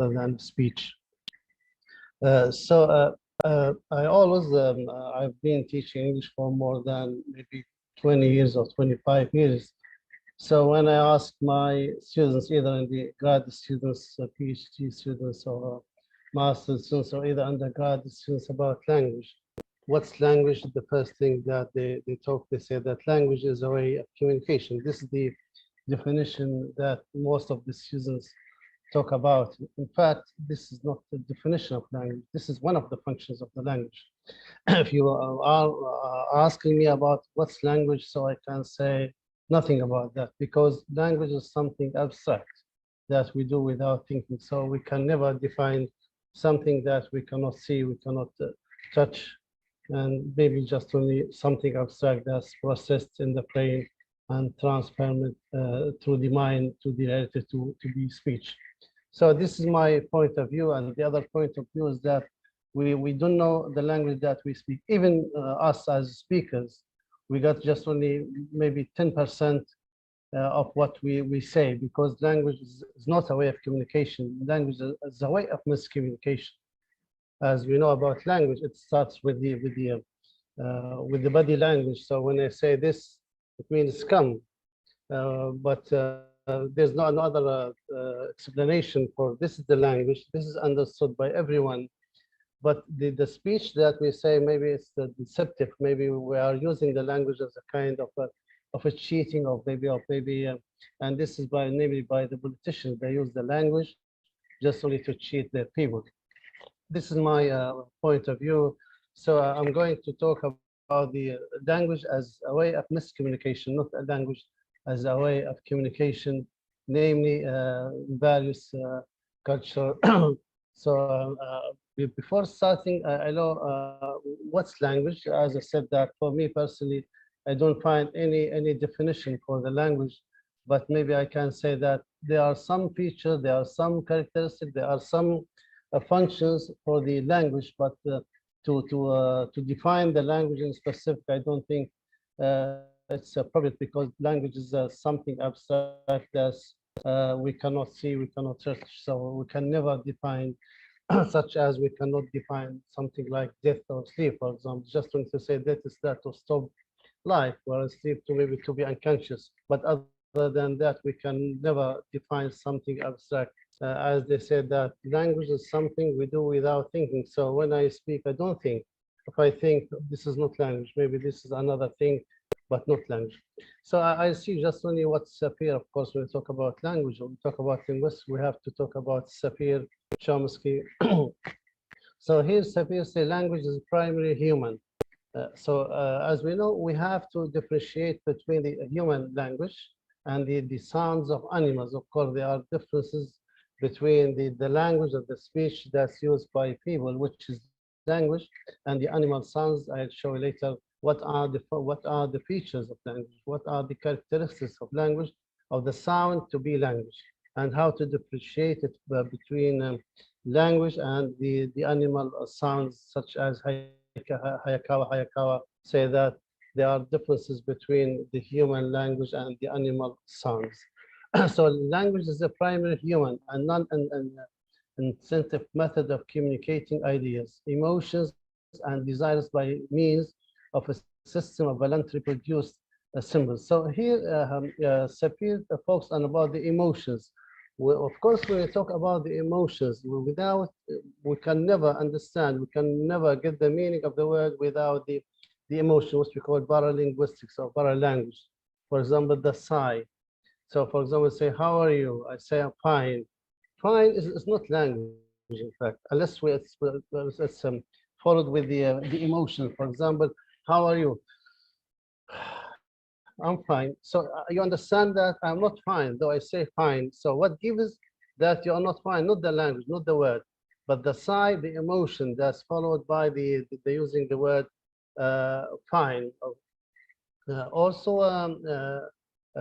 rather than speech. I always, I've been teaching English for more than maybe 20 years or 25 years. So when I ask my students, either in the grad students, PhD students, or master students, or either undergrad students about language, what's language? The first thing that they say that language is a way of communication. This is the definition that most of the students talk about. In fact, this is not the definition of language. This is one of the functions of the language. If you are asking me about what's language, so I can say nothing about that, because language is something abstract that we do without thinking. So we can never define something that we cannot see, we cannot touch, and maybe just only something abstract that's processed in the brain and transferred through the mind to the reality to be speech. So this is my point of view, and the other point of view is that we don't know the language that we speak. Even us as speakers, we got just only maybe 10% of what we say, because language is not a way of communication. Language is a way of miscommunication. As we know about language, it starts with the body language. So when I say this, it means come, but there's no another explanation for this is the language. This is understood by everyone. But the speech that we say, maybe it's deceptive. Maybe we are using the language as a kind of a cheating, or maybe, and this is maybe by the politicians. They use the language just only to cheat their people. This is my point of view. So I'm going to talk about the language as a way of miscommunication, not a language as a way of communication, namely various culture. So before starting, I know what's language. As I said, that for me personally, I don't find any definition for the language, but maybe I can say that there are some features, there are some characteristics, there are some functions for the language, but to define the language in specific, I don't think it's appropriate, because language is something abstract that we cannot see, we cannot touch, so we can never define. Such as we cannot define something like death or sleep, for example. Just when to say death is that to stop life, whereas sleep to maybe to be unconscious. But other than that, we can never define something abstract. As they said, that language is something we do without thinking. So when I speak, I don't think. If I think, this is not language, maybe this is another thing, but not language. So I see just only what's Sapir. Of course, when we talk about language, when we talk about linguistics, we have to talk about Sapir, Chomsky. So here Sapir say language is primarily human. As we know, we have to differentiate between the human language and the sounds of animals. Of course, there are differences between the language of the speech that's used by people, which is language, and the animal sounds. I'll show you later what are the features of language, what are the characteristics of language, of the sound to be language, and how to differentiate it between language and the animal sounds, such as Hayakawa say that there are differences between the human language and the animal sounds. So language is a primary human and non-incentive method of communicating ideas, emotions, and desires by means of a system of voluntarily produced symbols. So here, Sapir focuses on about the emotions. Of course, when we talk about the emotions, we can never understand, we can never get the meaning of the word without the emotion, which we call paralinguistics or paralanguage. For example, the sigh. So for example, say, how are you? I say, I'm fine. Fine is not language, in fact, unless it's followed with the emotion. For example, how are you? I'm fine. So you understand that I'm not fine, though I say fine. So what gives that you are not fine? Not the language, not the word, but the sigh, the emotion that's followed by the using the word fine. Also,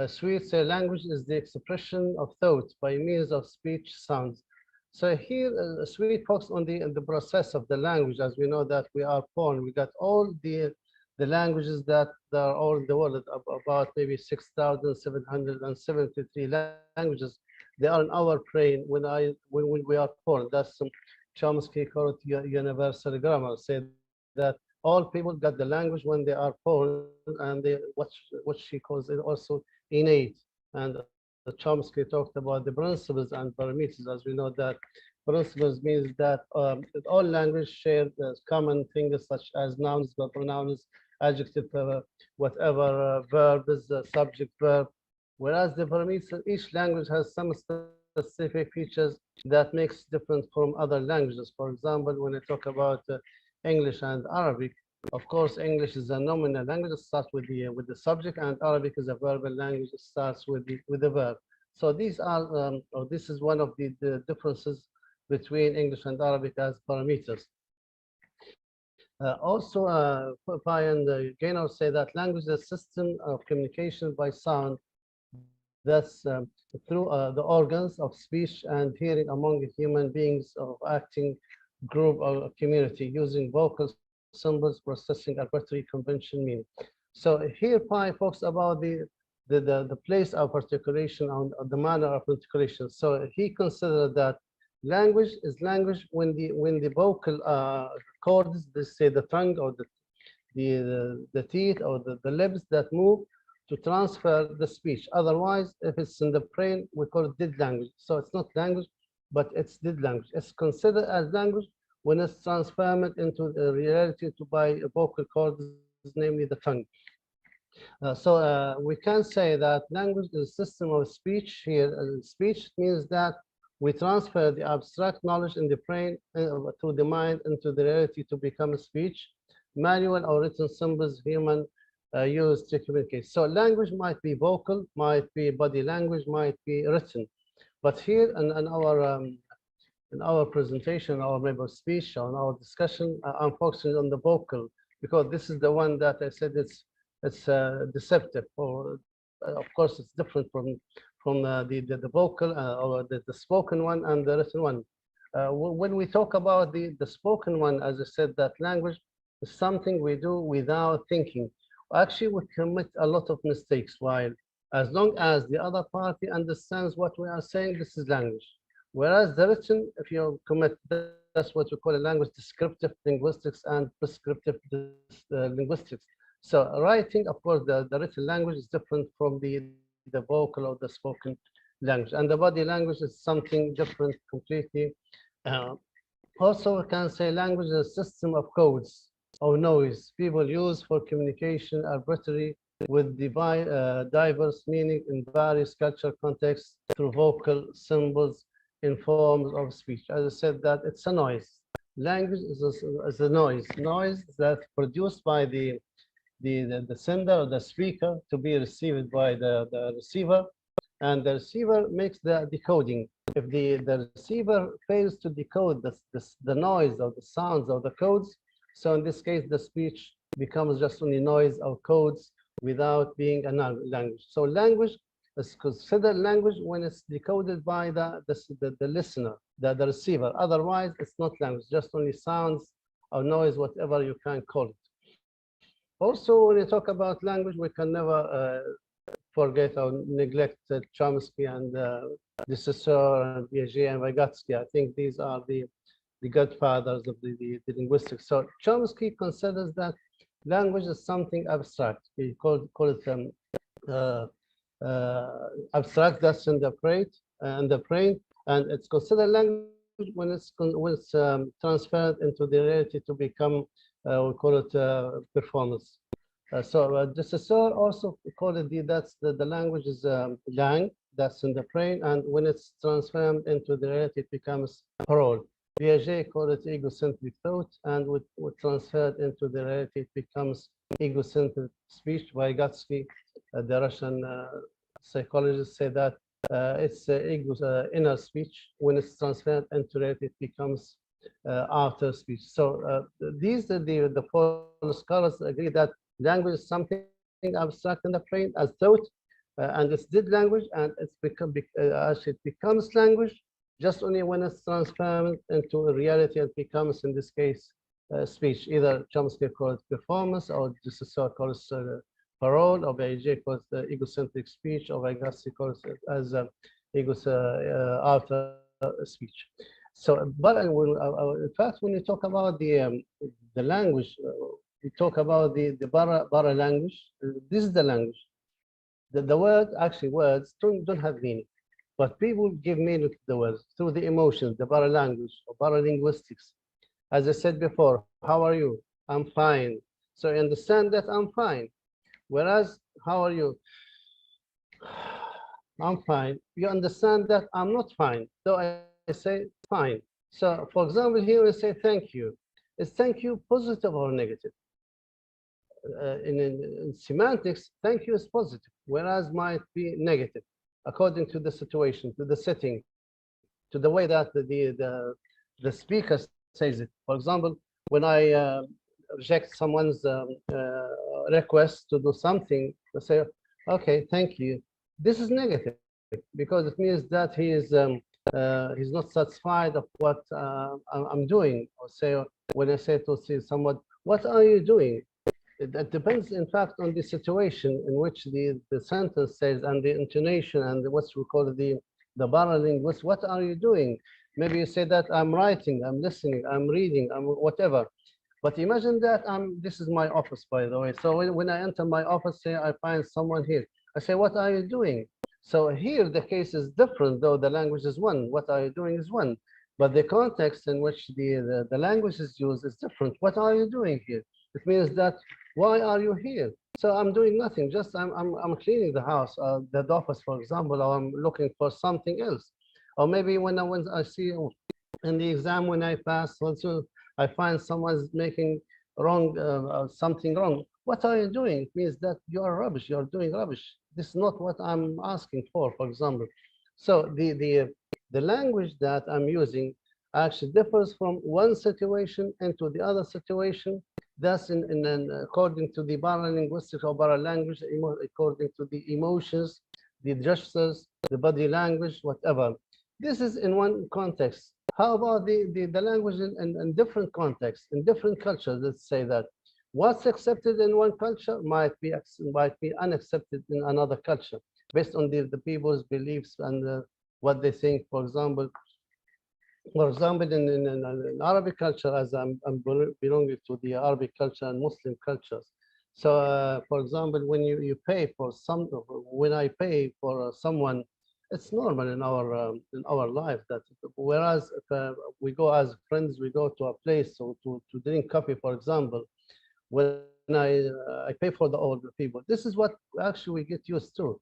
Sweet's language is the expression of thoughts by means of speech sounds. So here, Sweet focuses on the process of the language. As we know that we are born, we got all the languages that are all in the world, about maybe 6,773 languages they are in our brain when we are born. That's Chomsky called universal grammar. Say that all people got the language when they are born, and what she calls it also innate. And Chomsky talked about the principles and parameters. As we know that principles means that all language share common things such as nouns, pronouns, adjective, whatever verb is subject verb. Whereas the parameters, each language has some specific features that makes different from other languages. For example, when I talk about English and Arabic, of course, English is a nominal language. It starts with the subject, and Arabic is a verbal language. It starts with the verb. So these are, or this is one of the differences between English and Arabic as parameters. Also, Pai and Gaynor say that language is a system of communication by sound that's through the organs of speech and hearing among human beings of acting group or community using vocal symbols processing arbitrary convention meaning. So here Pi talks about the place of articulation and the manner of articulation. So he considered that language is language when the vocal cords, let's say the tongue or the teeth or the lips that move to transfer the speech. Otherwise, if it's in the brain, we call it dead language. So it's not language, but it's dead language. It's considered as language when it's transformed into the reality to by vocal cords, namely the tongue. So we can say that language is a system of speech here. Speech means that we transfer the abstract knowledge in the brain through the mind into the reality to become a speech, manual or written symbols human use to communicate. So language might be vocal, might be body language, might be written. But here in our presentation, our maybe speech, or in our discussion, I'm focusing on the vocal because this is the one that I said it's deceptive. Or of course, it's different from the vocal or the spoken one and the written one. When we talk about the spoken one, as I said, that language is something we do without thinking. Actually, we commit a lot of mistakes while as long as the other party understands what we are saying, this is language. Whereas the written, if you commit, that's what we call a language descriptive linguistics and prescriptive linguistics. So writing, of course, the written language is different from the vocal or the spoken language. And the body language is something different completely. Uh, Also, we can say language is a system of codes or noise people use for communication arbitrary with diverse meaning in various cultural contexts through vocal symbols in forms of speech. As I said, that it's a noise. Language is a noise that's produced by the sender or the speaker to be received by the receiver, and the receiver makes the decoding. If the receiver fails to decode the noise of the sounds of the codes, so in this case, the speech becomes just only noise of codes without being a language. So language is considered language when it's decoded by the listener, the receiver. Otherwise, it's not language, just only sounds or noise, whatever you can call it. Also, when you talk about language, we can never forget or neglect Chomsky and de Saussure and Piaget and Vygotsky. I think these are the godfathers of the linguistics. So Chomsky considers that language is something abstract. He call it uh, abstract. That's in the brain, and it's considered language when it's transferred into the reality to become we call it performance. De Saussure also called it that's the language is lang, that's in the brain, and when it's transformed into the reality, it becomes parole. Piaget called it egocentric thought, and with transferred into the reality, it becomes egocentric speech. Vygotsky, the Russian psychologist, say that it's inner speech. When it's transferred into reality, it becomes outer speech. So these are the four scholars agree that language is something abstract in the brain as thought, and it's dead language, and actually it becomes language just only when it's transformed into a reality. It becomes, in this case, speech. Either Chomsky calls it performance, or de Saussure calls parole, or Piaget calls the egocentric speech, or Vygotsky calls it as he goes after speech. So, but in fact, when you talk about the language, we talk about the bara language. This is the language. The word, actually, words don't have meaning, but people give meaning to the words through the emotions, the bara language or bara linguistics. As I said before, how are you? I'm fine. So you understand that I'm fine. Whereas, how are you? I'm fine. You understand that I'm not fine. So I say fine. So, for example, here we say thank you. Is thank you positive or negative? In semantics, thank you is positive, whereas might be negative, according to the situation, to the setting, to the way that the speaker says it. For example, when I reject someone's request to do something, to say, okay, thank you. This is negative because it means that he's not satisfied of what I'm doing. Or say, when I say to see someone, what are you doing? It depends, in fact, on the situation in which the sentence says and the intonation and what's we call the paralinguist. What are you doing? Maybe you say that I'm writing, I'm listening, I'm reading, I'm whatever. But imagine that this is my office, by the way. So when I enter my office, say I find someone here. I say, what are you doing? So here the case is different, though the language is one. What are you doing is one. But the context in which the language is used is different. What are you doing here? It means that, why are you here? So I'm doing nothing, just I'm cleaning the house, the office, for example, or I'm looking for something else. Or maybe when I see in the exam when I pass, also I find someone's making wrong something wrong. What are you doing? It means that you are rubbish. You are doing rubbish. This is not what I'm asking for example. So the language that I'm using actually differs from one situation into the other situation. That's according to the paralinguistics or paralanguage, according to the emotions, the gestures, the body language, whatever. This is in one context. How about the language in different contexts, in different cultures? Let's say that what's accepted in one culture might be unaccepted in another culture, based on the people's beliefs and what they think. For example, in Arabic culture, as I'm belonging to the Arabic culture and Muslim cultures. So, for example, when you pay for when I pay for someone, it's normal in our life that whereas if, we go as friends, we go to a place to drink coffee, for example, when I pay for the older people. This is what actually we get used to.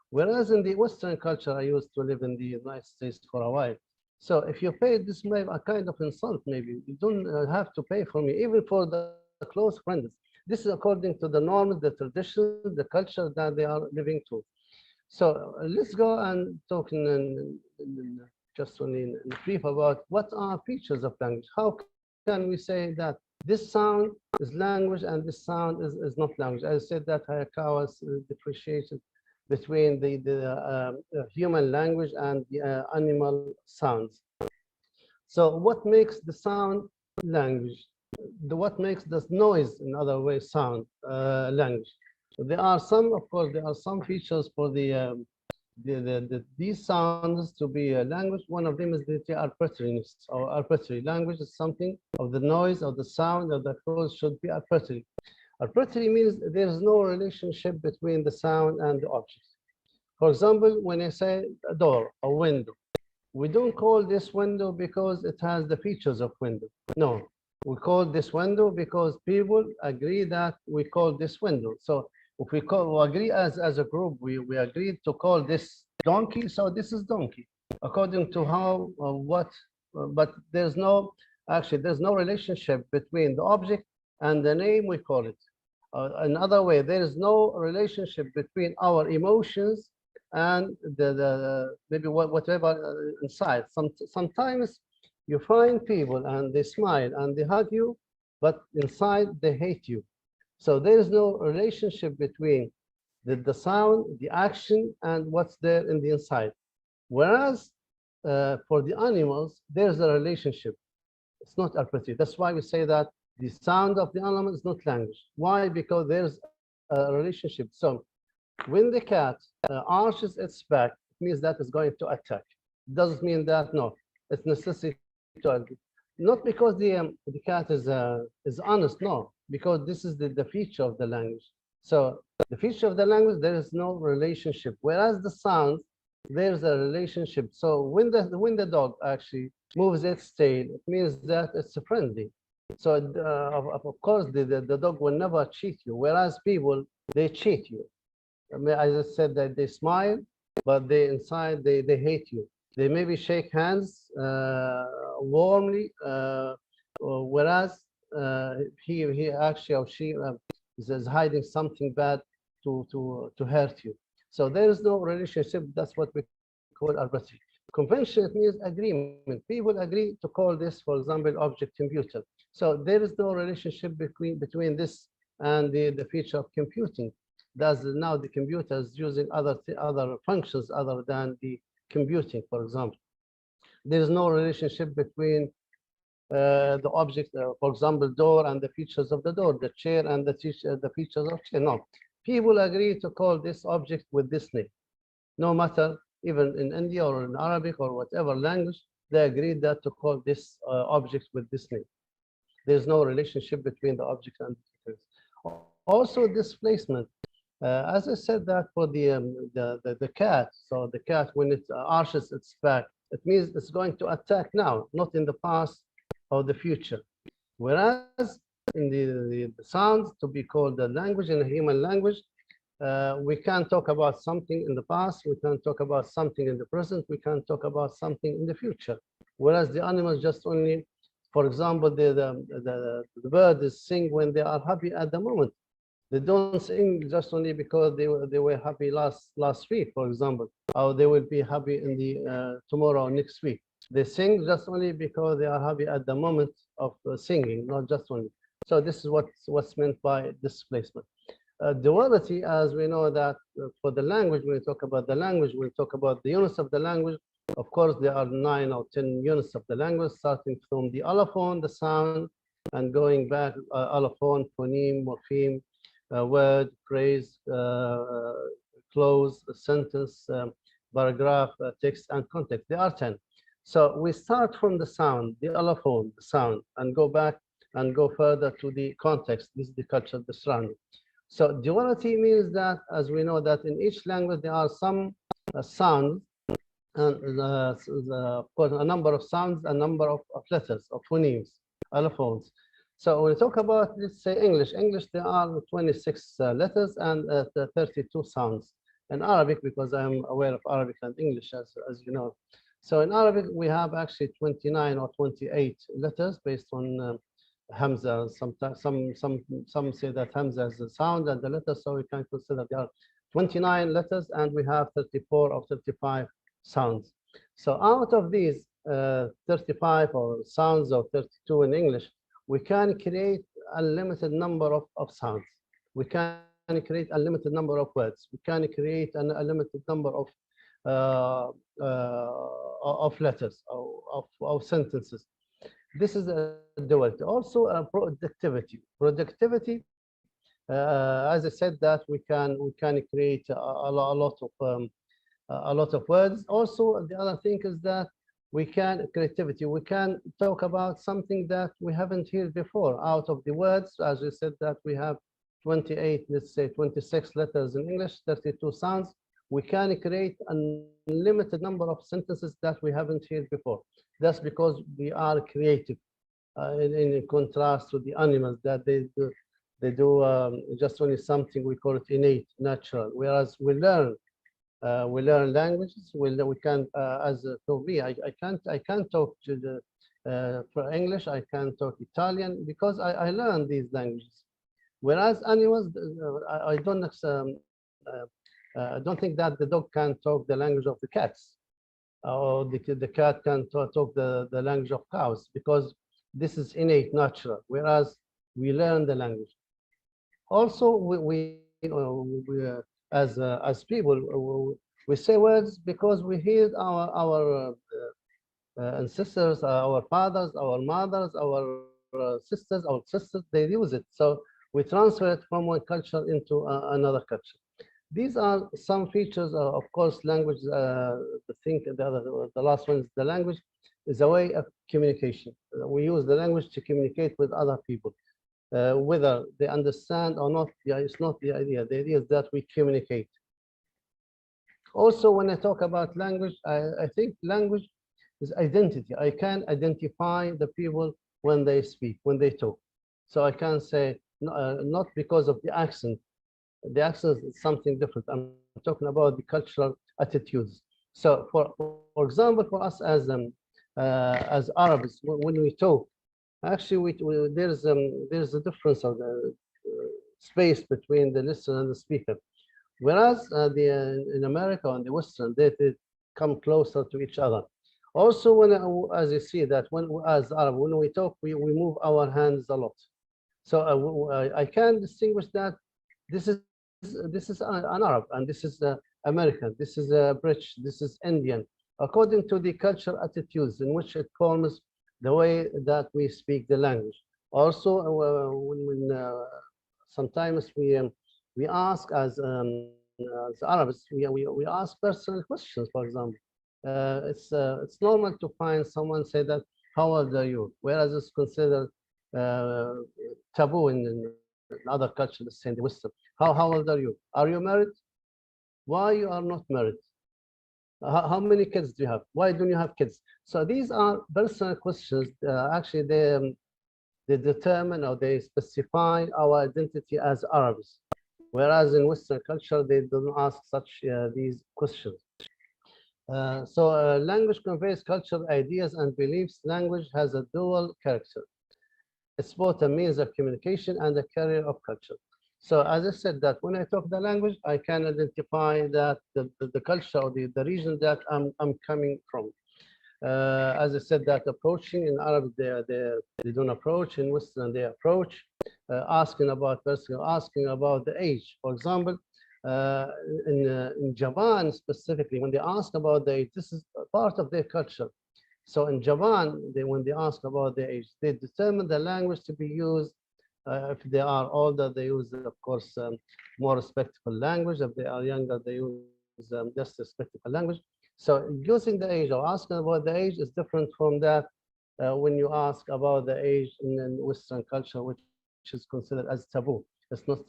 Whereas in the Western culture, I used to live in the United States for a while. So if you pay, this may be a kind of insult, maybe. You don't have to pay for me, even for the close friends. This is according to the norms, the traditions, the culture that they are living to. So let's go and talk just only in brief about what are features of language. How can we say that this sound is language and this sound is not language? I said that Hayakawa differentiated between the human language and the animal sounds. So what makes the sound language? What makes this noise, in other ways, sound language? There are some, of course, there are some features for these sounds to be a language. One of them is the arbitrariness or arbitrary. Language is something of the noise, of the sound, of the cause should be arbitrary. Arbitrary means there is no relationship between the sound and the object. For example, when I say a door, a window, we don't call this window because it has the features of window. No, we call this window because people agree that we call this window. So if we agree as a group, we agreed to call this donkey, so this is donkey, according to how, but there's no relationship between the object and the name we call it. Another way, there is no relationship between our emotions and maybe whatever inside. Sometimes you find people and they smile and they hug you, but inside they hate you. So there is no relationship between the sound, the action, and what's there in the inside. Whereas for the animals, there's a relationship. It's not arbitrary. That's why we say that the sound of the animal is not language. Why? Because there's a relationship. So when the cat arches its back, means that it's going to attack. Doesn't mean that, no, it's necessary to agree. Not because the cat is honest, no, because this is the feature of the language. So the feature of the language, there is no relationship. Whereas the sound, there's a relationship. So when the dog actually moves its tail, it means that it's friendly. So of course, the dog will never cheat you. Whereas people, they cheat you. I mean, as I said, that they smile, but they inside they hate you. They maybe shake hands warmly, whereas he actually or she is hiding something bad to hurt you. So there is no relationship. That's what we call arbitration. Convention, it means agreement. People agree to call this, for example, object computer. So there is no relationship between this and the feature of computing. Does now the computer is using other functions other than the computing, for example. There is no relationship between the object, for example, door and the features of the door, the chair and the features of chair. No, people agree to call this object with this name. No matter, even in India or in Arabic or whatever language, they agreed that to call this object with this name. There's no relationship between the object and the features. Also, displacement. As I said that for the cat, so the cat, when it arches its back, it means it's going to attack now, not in the past or the future. Whereas in the sounds, to be called the language, in a human language, we can talk about something in the past, we can talk about something in the present, we can talk about something in the future. Whereas the animals just only, for example, the birds sing when they are happy at the moment. They don't sing just only because they were happy last week, for example, or they will be happy in the tomorrow or next week. They sing just only because they are happy at the moment of singing, not just only. So this is what's meant by displacement. Duality, as we know that for the language, when we talk about the language, we talk about the units of the language. Of course, there are 9 or 10 units of the language, starting from the allophone, the sound, and going back, allophone, phoneme, morpheme, word, phrase, clause, sentence, paragraph, text, and context. There are 10. So we start from the sound, the allophone, the sound, and go back and go further to the context. This is the culture, the surrounding. So duality means that, as we know, that in each language there are some sounds, and of course a number of sounds, a number of letters, of phonemes, allophones. So when we talk about, let's say, English, there are 26 letters and 32 sounds. In Arabic, because I'm aware of Arabic and English, as you know. So in Arabic, we have actually 29 or 28 letters based on Hamza. Some say that Hamza is the sound and the letter, so we can consider there are 29 letters and we have 34 or 35 sounds. So out of these 35 or sounds or 32 in English, we can create a limited number of sounds. We can create a limited number of words. We can create a limited number of letters, of sentences. This is a duality. Also, productivity. Productivity, as I said, that we can create a lot of words. Also, the other thing is that we can talk about something that we haven't heard before. Out of the words, as we said, that we have 28, let's say 26 letters in English, 32 sounds. We can create a limited number of sentences that we haven't heard before. That's because we are creative, in contrast to the animals that they do just only something, we call it innate, natural. Whereas we learn languages. We can, as for me, I can't talk to for English. I can talk Italian because I learned these languages. Whereas animals, I don't think that the dog can talk the language of the cats, or the cat can talk the language of cows, because this is innate, natural. Whereas we learn the language. Also, as people, we say words because we hear our ancestors, our fathers, our mothers, our sisters, they use it. So we transfer it from one culture into another culture. These are some features. Of course, language. The last one is the language is a way of communication. We use the language to communicate with other people, whether they understand or not. Yeah, it's not the idea. The idea is that we communicate. Also, when I talk about language, I think language is identity. I can identify the people when they speak, when they talk. So I can say, not because of the accent. The accent is something different. I'm talking about the cultural attitudes. So, for example, for us as Arabs, when we talk, actually, there's a difference of the space between the listener and the speaker. Whereas in America and the Western, they come closer to each other. Also, as you see that when as Arab, when we talk, we move our hands a lot. So I can distinguish that this is an Arab and this is American, this is British, this is Indian, according to the cultural attitudes in which it forms the way that we speak the language. Also, sometimes we ask as Arabs, we ask personal questions. For example, it's normal to find someone say that, "How old are you?" Whereas it's considered uh, taboo in other cultures, say in the Western. How old are you? Are you married? Why you are not married? How many kids do you have? Why don't you have kids? So these are personal questions. Actually, they determine or they specify our identity as Arabs. Whereas in Western culture, they don't ask such these questions. Language conveys cultural ideas and beliefs. Language has a dual character. It's both a means of communication and a carrier of culture. So as I said that when I talk the language, I can identify that the culture or the region that I'm coming from. As I said, that approaching in Arab, they don't approach. In Western, they approach, asking about person, asking about the age. For example, in Japan specifically, when they ask about the age, this is part of their culture. So in Japan, when they ask about the age, they determine the language to be used. If they are older, they use, of course, more respectful language. If they are younger, they use less respectful language. So using the age or asking about the age is different from that when you ask about the age in Western culture, which is considered as taboo. It's not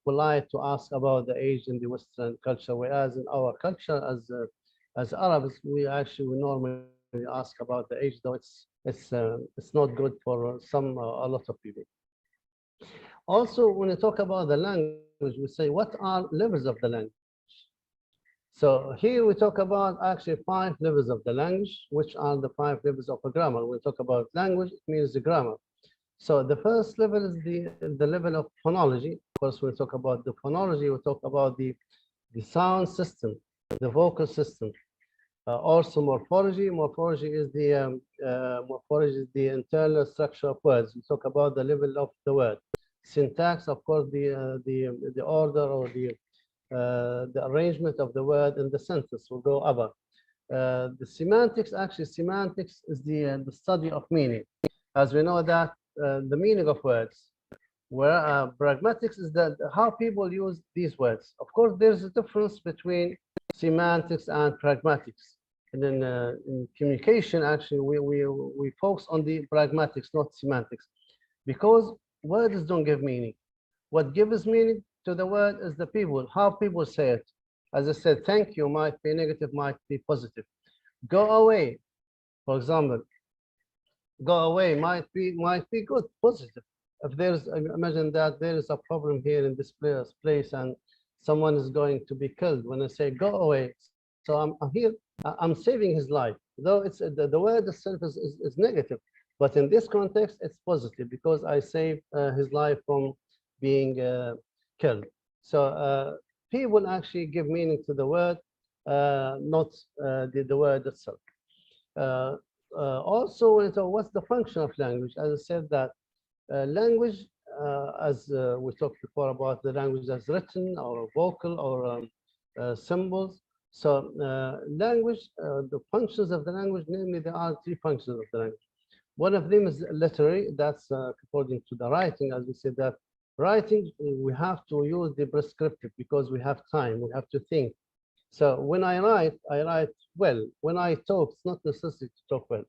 polite to ask about the age in the Western culture, whereas in our culture as Arabs, we normally ask about the age, though it's not good for a lot of people. Also, when you talk about the language, we say what are levels of the language. So here we talk about actually 5 levels of the language, which are the 5 levels of a grammar. When we talk about language, it means the grammar. So the first level is the level of phonology. Of course, when we talk about the phonology, we talk about the sound system, the vocal system. Also morphology. Morphology is the internal structure of words. We talk about the level of the word. Syntax, of course, the order or the arrangement of the word in the sentence will go above. The semantics, actually, semantics is the study of meaning. As we know that the meaning of words, where pragmatics is that how people use these words. Of course, there's a difference between semantics and pragmatics. And then in communication, actually, we focus on the pragmatics, not semantics, because words don't give meaning. What gives meaning to the word is the people, how people say it. As I said, thank you might be negative, might be positive. Go away, for example, go away might be good, positive. If there's, imagine that there is a problem here in this place and someone is going to be killed. When I say go away, so I'm here, I'm saving his life. Though it's the word itself is negative, but in this context, it's positive because I saved his life from being killed. So people actually give meaning to the word, not the word itself. Also, what's the function of language? As I said that language, as we talked before about the language as written or vocal or symbols. So language, the functions of the language, namely there are 3 functions of the language. One of them is literary, that's according to the writing, as we said that Writing, we have to use the prescriptive because we have time, we have to think. So when I write well. When I talk, it's not necessary to talk well,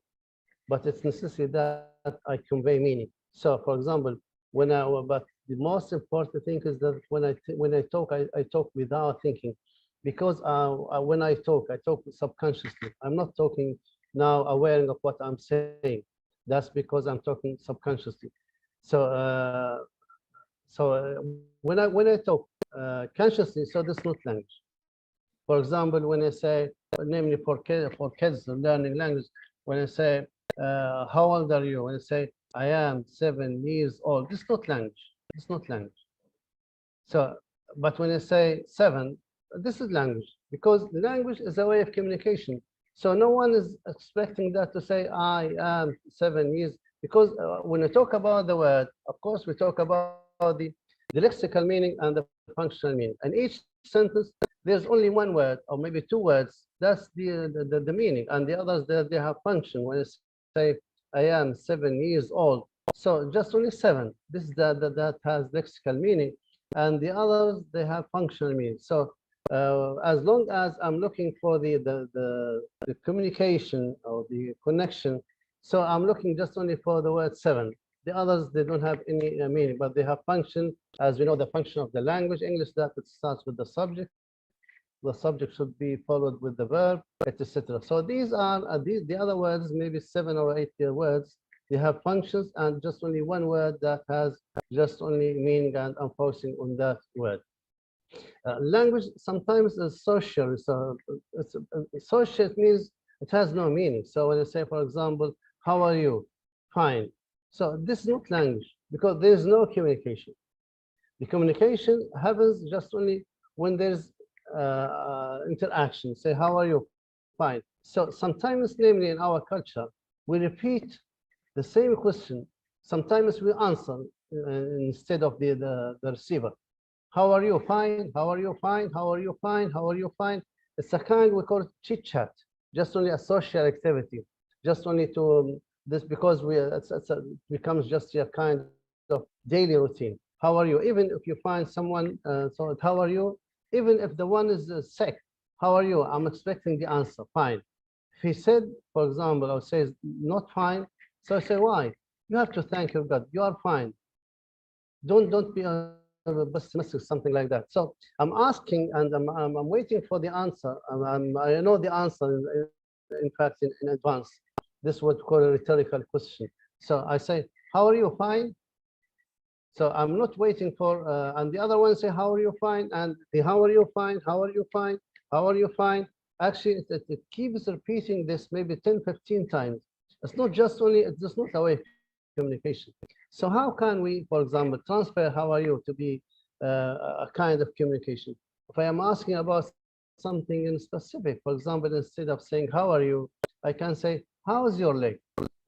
but it's necessary that I convey meaning. So, for example, but the most important thing is that when I talk, I talk without thinking, because when I talk subconsciously. I'm not talking now aware of what I'm saying. That's because I'm talking subconsciously. So, when I talk consciously, so that's not language. For example, when I say, namely for kids learning language, when I say, how old are you? When I say, I am 7 years old, this is not language. It's not language. So, but when I say 7, this is language, because language is a way of communication. So no one is expecting that to say, I am 7 years, because when we talk about the word, of course, we talk about the lexical meaning and the functional meaning. And each sentence, there's only one word or maybe two words. That's the meaning. And the others, they have function. When I say, I am 7 years old, so just only 7. This is that has lexical meaning, and the others, they have functional meaning. So as long as I'm looking for the communication or the connection, so I'm looking just only for the word 7. The others, they don't have any meaning, but they have function. As we know, the function of the language, English, that it starts with the subject. The subject should be followed with the verb, etc. So these are the other words, maybe 7 or 8 words. They have functions, and just only one word that has just only meaning, and I'm focusing on that word. Language sometimes is social. So social means it has no meaning. So when I say, for example, how are you? Fine. So this is not language, because there is no communication. The communication happens just only when there's interaction. Say, how are you? Fine. So sometimes, namely in our culture, we repeat the same question. Sometimes we answer instead of the receiver. How are you? Fine. How are you? Fine. How are you? Fine. How are you? Fine. It's a kind we call it chit chat, just only a social activity, just only to this, because becomes just a kind of daily routine. How are you? Even if you find someone, so how are you? Even if the one is sick, how are you? I'm expecting the answer. Fine. If he said, for example, or says not fine, so I say, why? You have to thank your God. You are fine. Don't be pessimistic, something like that. So I'm asking, and I'm waiting for the answer. I know the answer, in fact, in advance. This is what we call a rhetorical question. So I say, how are you? Fine. So I'm not waiting for, and the other one say, how are you? Fine. And the how are you? Fine. How are you? Fine. How are you? Fine. Actually, it keeps repeating this maybe 10, 15 times. It's not just only, it's just not a way of communication. So how can we, for example, transfer how are you to be a kind of communication? If I am asking about something in specific, for example, instead of saying, how are you? I can say, how's your leg?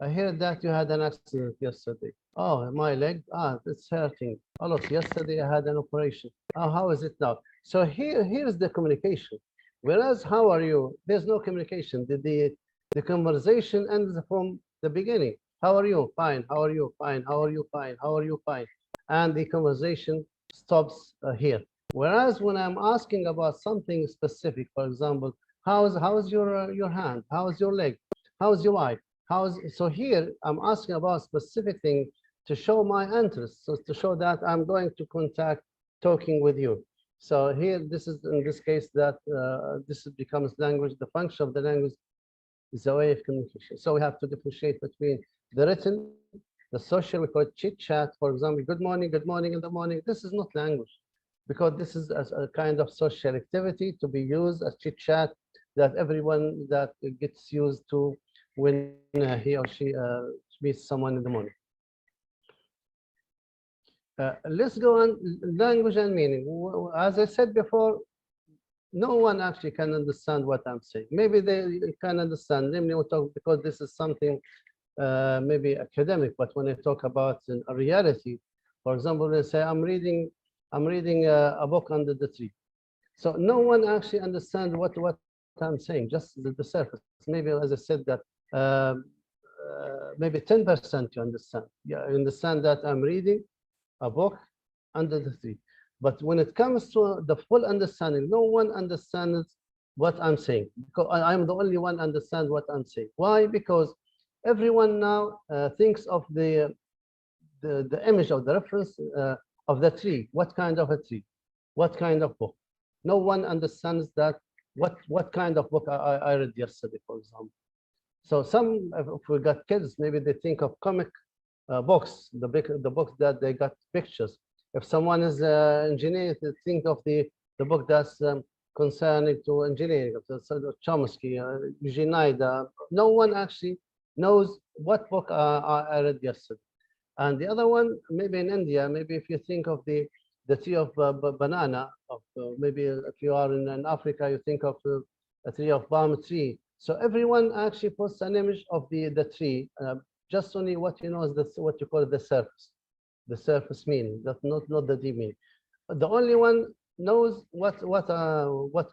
I heard that you had an accident yesterday. Oh, my leg, it's hurting a lot. Yesterday I had an operation. Oh, how is it now? So here's the communication. Whereas, how are you? There's no communication. The conversation ends from the beginning. How are you? Fine. How are you? Fine. How are you? Fine. How are you? Fine. And the conversation stops here. Whereas when I'm asking about something specific, for example, how's your hand? How's your leg? How's your wife? So here I'm asking about specific thing to show my interest, so to show that I'm going to contact talking with you. So here, this is in this case that this becomes language. The function of the language is a way of communication. So we have to differentiate between the written, the social, we call it chit chat. For example, good morning in the morning. This is not language, because this is a kind of social activity to be used as chit chat that everyone that gets used to when he or she meets someone in the morning. Let's go on language and meaning. As I said before, no one actually can understand what I'm saying. Maybe they can understand, namely we talk, because this is something maybe academic, but when I talk about a reality, for example, they say I'm reading a book under the tree. So no one actually understands what I'm saying, just the surface. Maybe, as I said, that maybe 10% you understand. Yeah, you understand that I'm reading a book under the tree. But when it comes to the full understanding, no one understands what I'm saying, because I'm the only one understands what I'm saying. Why? Because everyone now thinks of the image of the reference of the tree. What kind of a tree? What kind of book? No one understands that. What kind of book I read yesterday, for example. So some, if we got kids, maybe they think of comic books, the books that they got pictures. If someone is an engineer, they think of the book that's concerning to engineering, so Chomsky, Eugene Noida. No one actually knows what book I read yesterday. And the other one, maybe in India, maybe if you think of the tree of banana, of maybe if you are in Africa, you think of a tree of palm tree. So everyone actually puts an image of the tree, just only what you know is what you call the surface meaning, that not the deep meaning. The only one knows what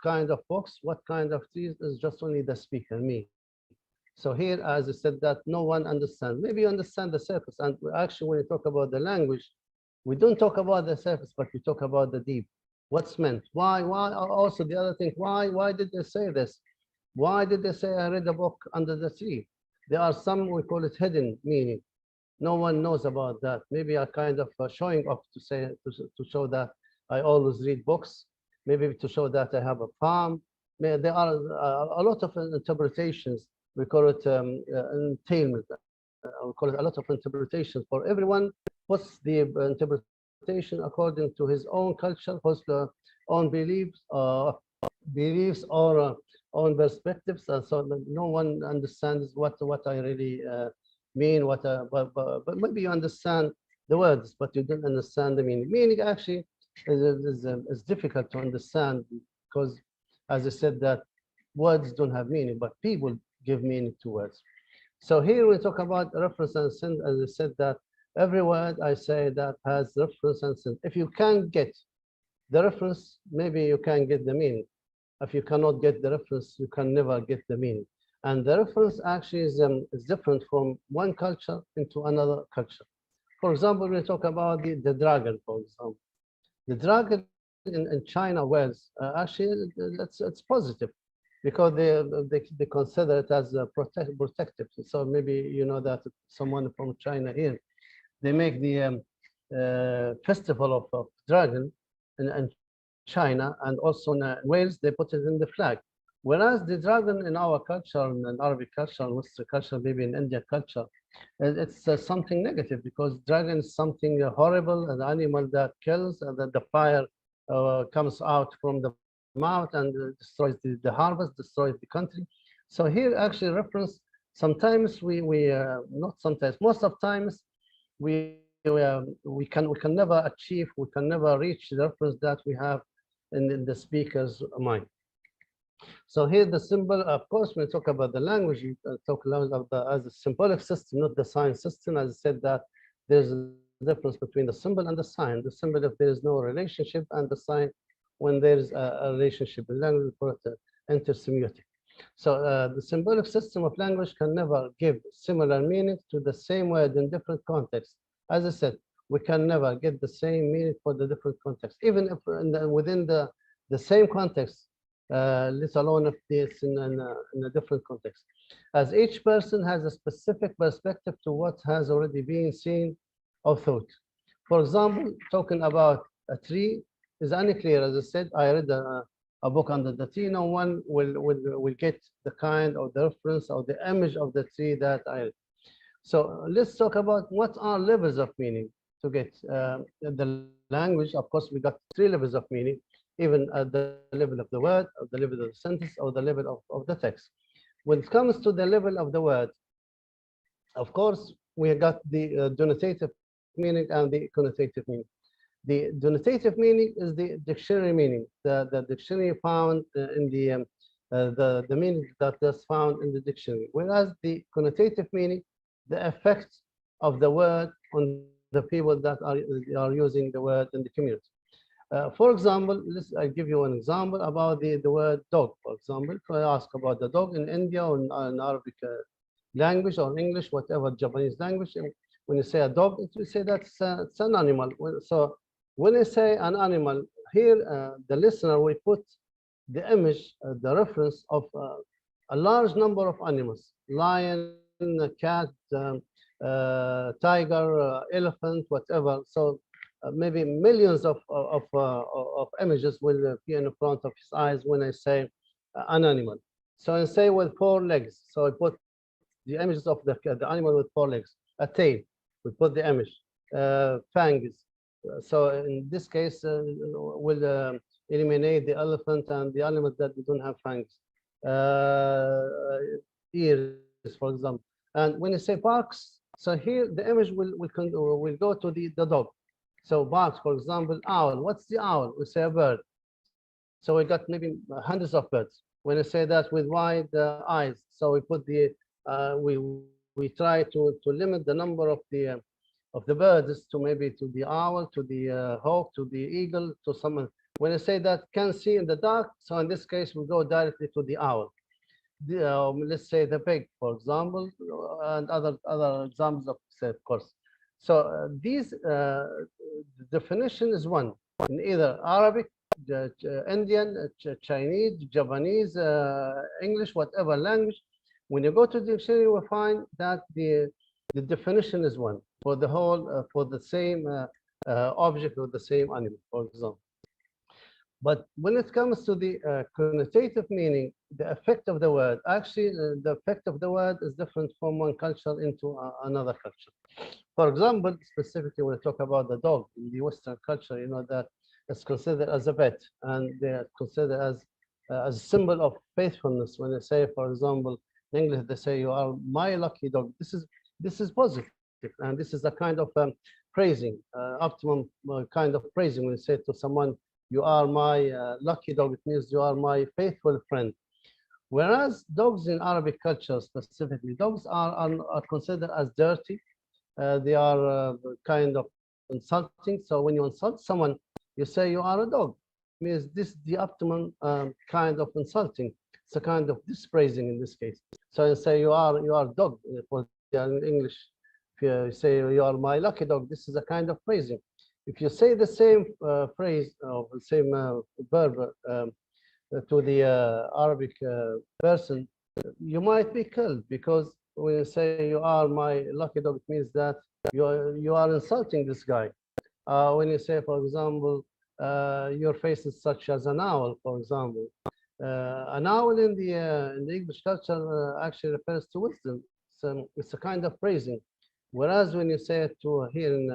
kind of books, what kind of trees is just only the speaker, me. So here, as I said, that no one understands. Maybe you understand the surface, and actually, when you talk about the language, we don't talk about the surface, but we talk about the deep. What's meant? Why? Why? Also, the other thing. Why? Why did they say this? Why did they say I read a book under the tree? There are some, we call it hidden meaning. No one knows about that. Maybe a kind of showing off to say to show that I always read books. Maybe to show that I have a farm. There are a lot of interpretations. We call it entailment. We call it a lot of interpretations for everyone. What's the interpretation according to his own culture, his own beliefs or own perspectives, so that no one understands what I really mean. But maybe you understand the words, but you don't understand the meaning. Meaning actually is difficult to understand because, as I said, that words don't have meaning, but people give meaning to words. So here we talk about reference and sentence. As I said, that every word I say that has reference and sentence. If you can't get the reference, maybe you can get the meaning. If you cannot get the reference, you can never get the meaning. And the reference actually is different from one culture into another culture. For example, we talk about the dragon, for example. The dragon in China, Wales, actually it's positive because they consider it as protective. So maybe you know that someone from China here, they make the festival of dragon in China, and also in Wales, they put it in the flag. Whereas the dragon in our culture, in Arabic culture, in Western culture, maybe in Indian culture, it's something negative because dragon is something horrible, an animal that kills, and that the fire comes out from the mouth and destroys the harvest, destroys the country. So here, actually, reference. Sometimes we not sometimes, most of times we can never achieve, we can never reach the reference that we have in the speaker's mind. So here the symbol, of course, when we talk about the language, we talk about as a symbolic system, not the sign system. As I said, that there's a difference between the symbol and the sign. The symbol, if there is no relationship, and the sign, when there's a relationship. In language, we call it intersemiotic. So the symbolic system of language can never give similar meaning to the same word in different contexts. As I said, we can never get the same meaning for the different contexts, even if within the same context, let alone if it's in a different context. As each person has a specific perspective to what has already been seen or thought. For example, talking about a tree is unclear. As I said, I read a book under the tree. No one will get the kind of the reference or the image of the tree that I read. So let's talk about what are levels of meaning to get the language. Of course, we got 3 levels of meaning, even at the level of the word, or the level of the sentence, or the level of the text. When it comes to the level of the word, of course, we got the denotative meaning and the connotative meaning. The denotative meaning is the dictionary meaning, the dictionary found in the meaning that is found in the dictionary. Whereas the connotative meaning, the effect of the word on the people that are using the word in the community. For example, I'll give you an example about the word dog. For example, if I ask about the dog in India or in Arabic language or English, whatever Japanese language, when you say a dog, you say that it's an animal. So When I say an animal, here the listener will put the image, the reference of a large number of animals: lion, cat, tiger, elephant, whatever. So maybe millions of images will be in front of his eyes when I say an animal. So I say with four legs. So I put the images of the animal with four legs. A tail, we put the image. Fangs. So in this case, we'll eliminate the elephant and the animals that don't have fangs. Ears, for example. And when you say barks, so here the image will go to the dog. So barks, for example, owl. What's the owl? We say a bird. So we got maybe hundreds of birds. When I say that with wide eyes, so we put the we try to limit the number of the birds to maybe to the owl, to the hawk, to the eagle, to someone. When I say that can see in the dark, so in this case we go directly to the owl. Let's say the pig, for example, and other examples of say, of course. So these definition is one in either Arabic, Indian, Chinese, Japanese, English, whatever language. When you go to the dictionary, you will find that the definition is one for the whole for the same object or the same animal, for example. But when it comes to the connotative meaning, the effect of the word, actually, the effect of the word is different from one culture into another culture. For example, specifically when I talk about the dog in the Western culture, you know that it's considered as a pet, and they're considered as a symbol of faithfulness. When they say, for example, in English, they say, "You are my lucky dog." This is positive, and this is a kind of praising, optimum kind of praising. When you say to someone, "You are my lucky dog," it means you are my faithful friend. Whereas dogs in Arabic culture specifically, dogs are considered as dirty. They are kind of insulting. So when you insult someone, you say you are a dog. It means this is the optimum kind of insulting. It's a kind of dispraising in this case. So you say you are dog for in English. If you say you are my lucky dog, this is a kind of praising. If you say the same phrase or the same verb to the Arabic person, you might be killed, because when you say you are my lucky dog, it means that you are insulting this guy. When you say, for example, your face is such as an owl, for example, an owl in the English culture actually refers to wisdom. It's a kind of praising. Whereas when you say it to here in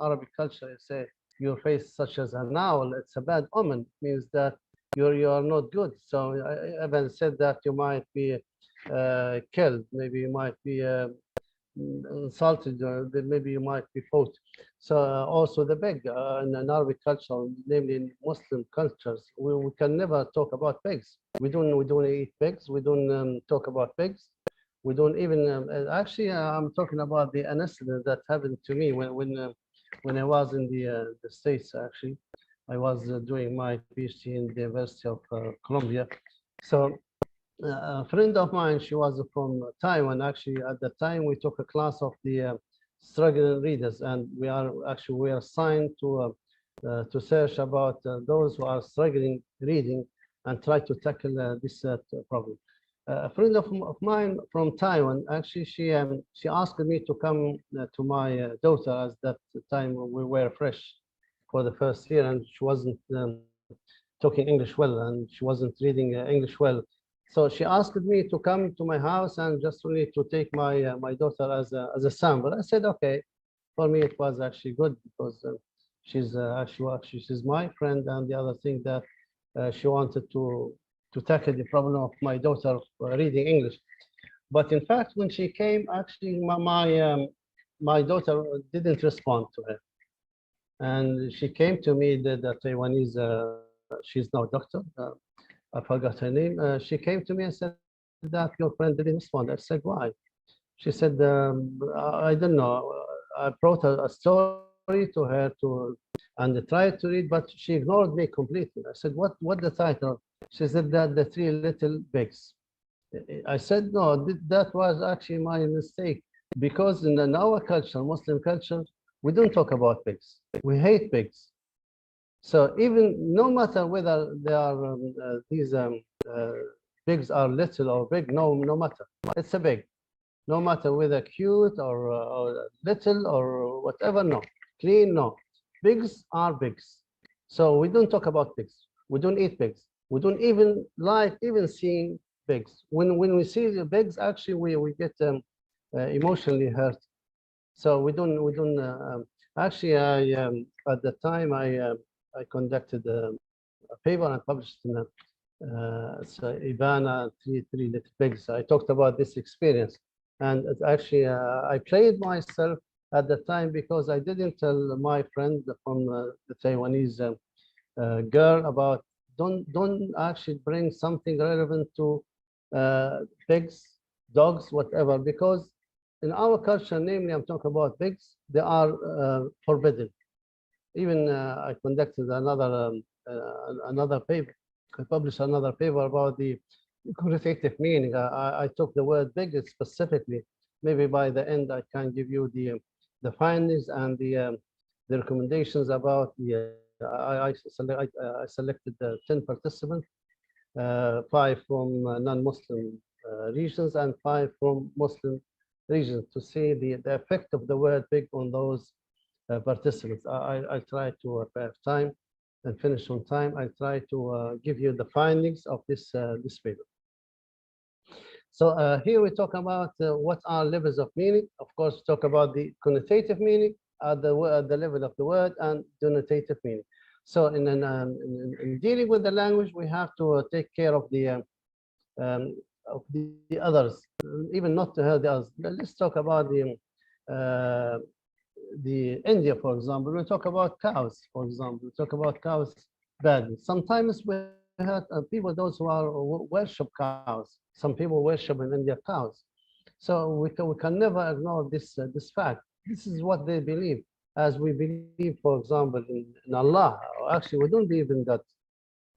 Arabic culture, you say your face such as an owl, it's a bad omen. It means that you are not good. So I even said that you might be killed, maybe you might be insulted, or maybe you might be fought. So also the pig in Arabic culture, namely in Muslim cultures, we can never talk about pigs. We don't eat pigs. We don't talk about pigs. We don't even actually. I'm talking about the an incident that happened to me when I was in the States. Actually, I was doing my PhD in the University of Columbia. So a friend of mine, she was from Taiwan. Actually, at the time, we took a class of the struggling readers, and we are assigned to search about those who are struggling reading and try to tackle this problem. A friend of mine from Taiwan, actually, she asked me to come to my daughter. At that time we were fresh for the first year, and she wasn't talking English well, and she wasn't reading English well. So she asked me to come to my house and just really to take my daughter as a sample. I said, okay. For me, it was actually good, because she's she's my friend, and the other thing that she wanted to tackle the problem of my daughter reading English. But in fact, when she came, actually, my daughter didn't respond to her. And she came to me, the Taiwanese, she's now a doctor. I forgot her name. She came to me and said that your friend didn't respond. I said, why? She said, I don't know. I brought a story to her and tried to read, but she ignored me completely. I said, what the title? She said that the three little pigs. I said, no, that was actually my mistake, because in our culture, Muslim culture, we don't talk about pigs. We hate pigs. So even no matter whether they are these pigs are little or big, no matter. It's a pig. No matter whether cute or little or whatever, no. Clean, no. Pigs are pigs. So we don't talk about pigs. We don't eat pigs. We don't even like even seeing pigs. When we see the pigs, actually we get emotionally hurt. So we don't actually I at the time I conducted a paper and published in so Ivana three little pigs. I talked about this experience, and it actually I played myself at the time because I didn't tell my friend from the Taiwanese girl about don't actually bring something relevant to pigs, dogs, whatever, because in our culture, namely, I'm talking about pigs, they are forbidden. Even I conducted another paper. I published another paper about the qualitative meaning. I took the word big specifically. Maybe by the end, I can give you the findings and the recommendations about the. I selected 10 participants, 5 from non-Muslim regions and 5 from Muslim regions to see the effect of the word big on those participants. I try to, if I have time and finish on time, I try to give you the findings of this paper. So here we talk about what are levels of meaning. Of course, talk about the connotative meaning at the level of the word and denotative meaning. So in dealing with the language, we have to take care of the others, even not to hurt the others. Let's talk about the India, for example. We talk about cows, for example. We talk about cows badly. Sometimes we have people, those who are worship cows. Some people worship in India cows. So we can never ignore this fact. This is what they believe. As we believe, for example, in Allah. Actually, we don't believe in God.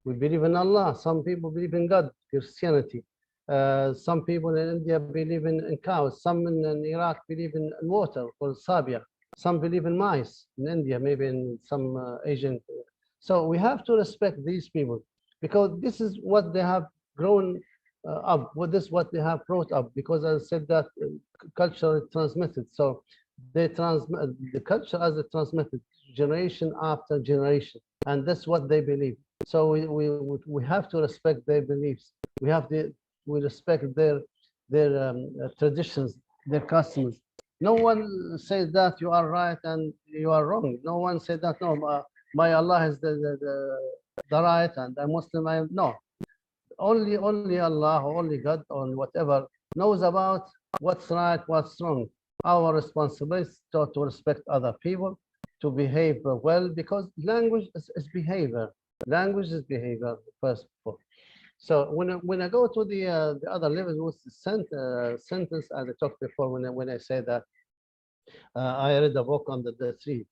We believe in Allah. Some people believe in God, Christianity. Some people in India believe in cows. Some in Iraq believe in water called sabia. Some believe in mice in India, maybe in some Asian. So we have to respect these people because this is what they have grown up. This is what they have brought up. Because I said that culture is transmitted. So they transmit the culture as it transmitted generation after generation, and that's what they believe. So we have to respect their beliefs. We respect their traditions, their customs. No one says that you are right and you are wrong. No one says that no, my Allah is the right and I'm Muslim. No, only Allah, only God, or whatever knows about what's right, what's wrong. Our responsibility is to respect other people, to behave well, because language is behavior. Language is behavior, first of all. So when I go to the other levels with the sentence, as I talked before, when I say that I read a book on the tree.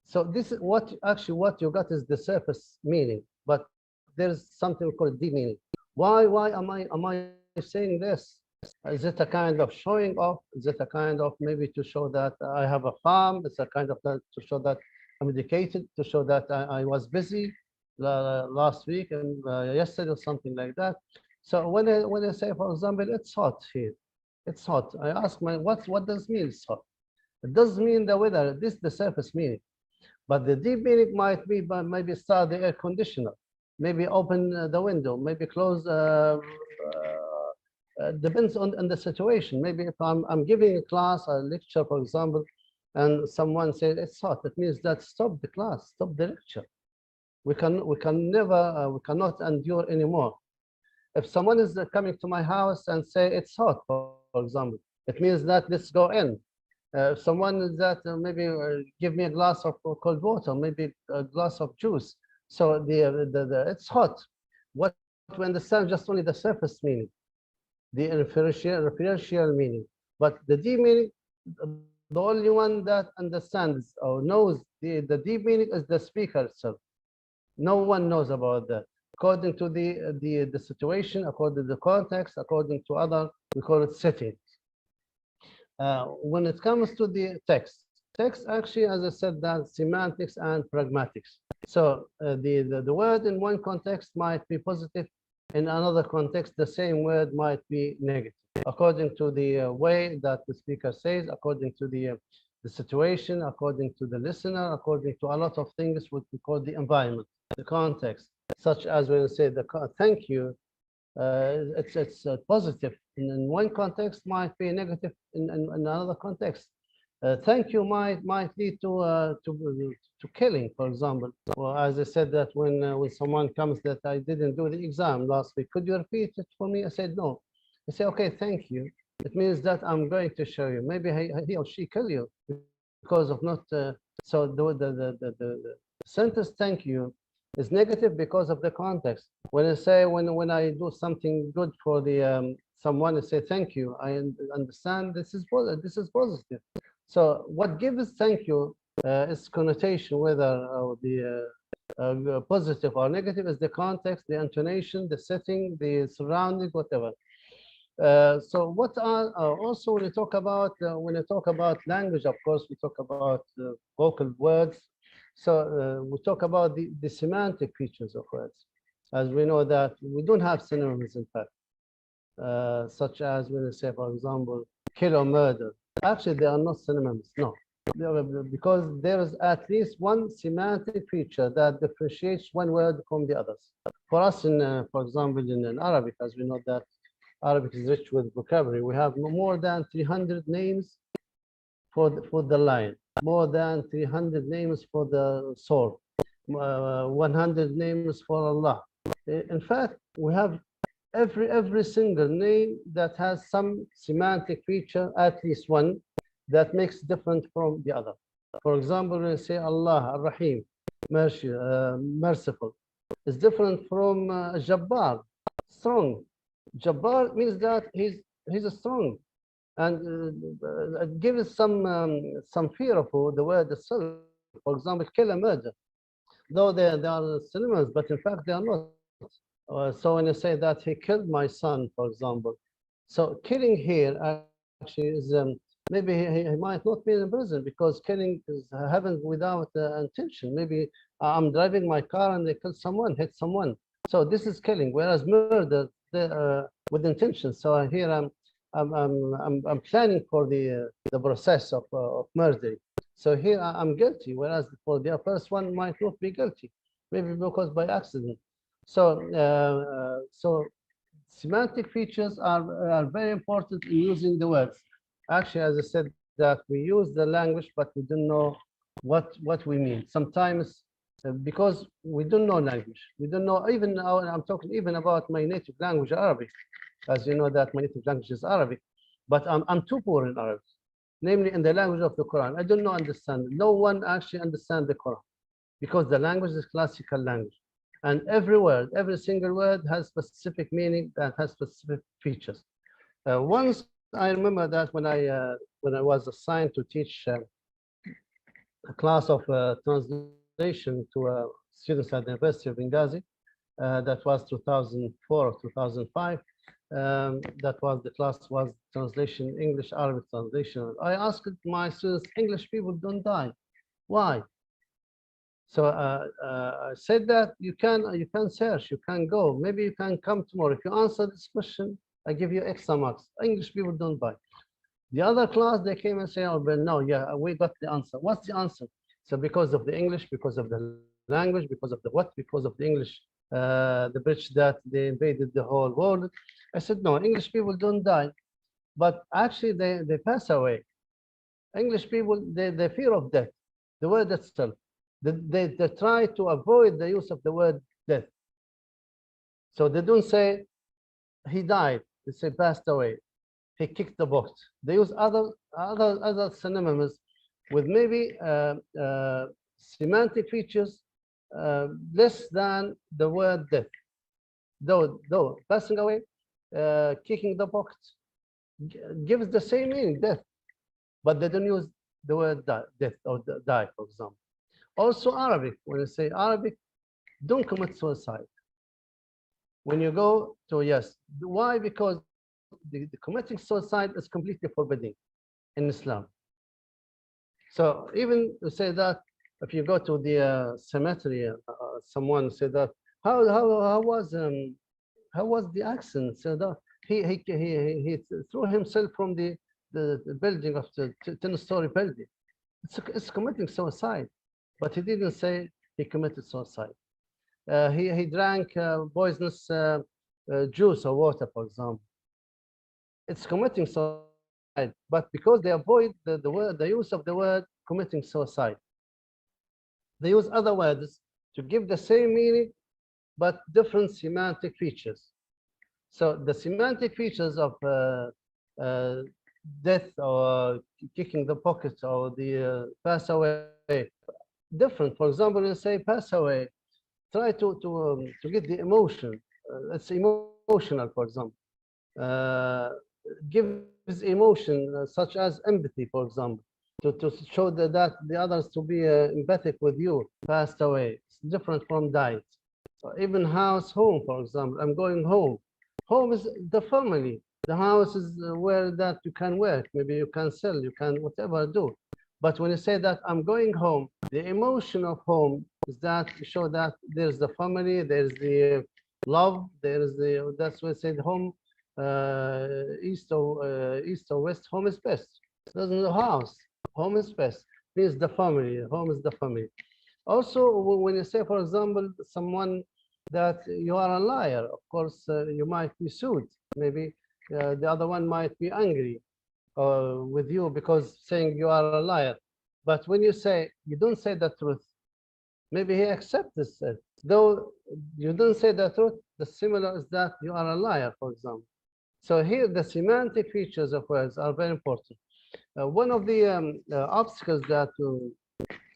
So this is what you got is the surface meaning, but there's something called deep meaning. Why am I saying this? Is it a kind of showing off? Is it a kind of maybe to show that I have a farm? It's a kind of to show that I'm educated, to show that I was busy last week and yesterday or something like that. So when I say, for example, it's hot here, it's hot. I ask what does it mean it's hot? It does mean the weather. This is the surface meaning, but the deep meaning might be maybe start the air conditioner, maybe open the window, maybe close. Depends on the situation. Maybe if I'm giving a class, a lecture, for example, and someone says it's hot, it means that stop the class, stop the lecture. We cannot endure anymore. If someone is coming to my house and say it's hot, for example, it means that let's go in. If someone is that maybe give me a glass of cold water, maybe a glass of juice. So it's hot. What we understand just only the surface meaning, the referential meaning, but the deep meaning, the only one that understands or knows the deep meaning is the speaker itself. No one knows about that. According to the situation, according to the context, according to other, we call it settings. When it comes to the text, Text actually, as I said, that semantics and pragmatics. So the word in one context might be positive, in another context, the same word might be negative, according to the way that the speaker says, according to the situation, according to the listener, according to a lot of things, what we call the environment, the context, such as when you say thank you, it's positive in one context, might be negative in another context. Thank you might lead to killing, for example. Well, as I said that when someone comes that I didn't do the exam last week, could you repeat it for me? I said no. I say okay, thank you. It means that I'm going to show you. Maybe he or she kill you because of not. So the sentence thank you is negative because of the context. When I say when I do something good for the someone, I say thank you. I understand this is positive. So what gives thank you is connotation, whether the positive or negative, is the context, the intonation, the setting, the surrounding, whatever. So what are also when you talk about language, of course, we talk about vocal words. So we talk about the semantic features of words, as we know that we don't have synonyms, in fact, such as when you say, for example, kill or murder. Actually, they are not synonyms, no, because there is at least one semantic feature that differentiates one word from the others. For us, for example, in Arabic, as we know that Arabic is rich with vocabulary. We have more than 300 names for the lion, more than 300 names for the sword, 100 names for Allah. In fact, we have every single name that has some semantic feature, at least one, that makes different from the other. For example, when you say Allah, Ar-Rahim, merciful, is different from Jabbar, strong. Jabbar means that he's strong, and it gives some fear of the word itself. For example, kill and murder, though they are synonyms, but in fact they are not. So when you say that he killed my son, for example, so killing here actually is maybe he might not be in prison because killing happens without intention. Maybe I'm driving my car and they kill someone, hit someone. So this is killing, whereas murder with intention. So here I'm planning for the process of murder. So here I'm guilty, whereas for the first one might not be guilty, maybe because by accident. So semantic features are very important in using the words. Actually, as I said, that we use the language, but we don't know what we mean. Sometimes because we don't know language, we don't know even. I'm talking even about my native language, Arabic. As you know that my native language is Arabic, but I'm too poor in Arabic, namely in the language of the Quran. I don't know understand. No one actually understands the Quran because the language is classical language. And every word, every single word has specific meaning that has specific features. Once I remember that when I was assigned to teach a class of translation to students at the University of Benghazi, that was 2004 or 2005. That was the class was translation, English Arabic translation. I asked my students, English people don't die. Why? So I said that you can search, you can go, maybe you can come tomorrow. If you answer this question, I give you extra marks. English people don't buy. The other class, they came and say, oh, but no, yeah, we got the answer. What's the answer? So because of the English, because of the language, because of the what, because of the English, the bridge that they invaded the whole world. I said, no, English people don't die, but actually they pass away. English people, they fear of death, the word itself. They try to avoid the use of the word death. So they don't say he died, they say passed away, he kicked the box. They use other synonyms with maybe semantic features less than the word death. Though passing away, kicking the box gives the same meaning, death, but they don't use the word death or die, for example. Also Arabic, when you say Arabic, don't commit suicide. When you go to, yes, why? Because the committing suicide is completely forbidden in Islam. So even to say that, if you go to the cemetery, someone said that, how was the accent? So that he threw himself from the building of the 10-story building. It's committing suicide, but he didn't say he committed suicide. He drank poisonous juice or water, for example. It's committing suicide, but because they avoid the use of the word committing suicide, they use other words to give the same meaning but different semantic features. So the semantic features of uh, death or kicking the pocket or the pass away, different. For example, when you say pass away, try to get the emotion. It's emotional, for example. Uh, gives emotion such as empathy, for example, to show that the others to be empathic with you, passed away. It's different from died. So even house, home, for example, I'm going home. Home is the family. The house is where that you can work. Maybe you can sell, you can whatever do. But when you say that I'm going home, the emotion of home is that to show that there's the family, there's the love, there's the, that's why I said home, east or west, home is best. Doesn't the house, home is best, means the family, home is the family. Also, when you say, for example, someone that you are a liar, of course, you might be sued. Maybe the other one might be angry with you because saying you are a liar. But when you say you don't say the truth, maybe he accepts this. Though you don't say the truth, the similar is that you are a liar, for example. So here, the semantic features of words are very important. One of the obstacles that,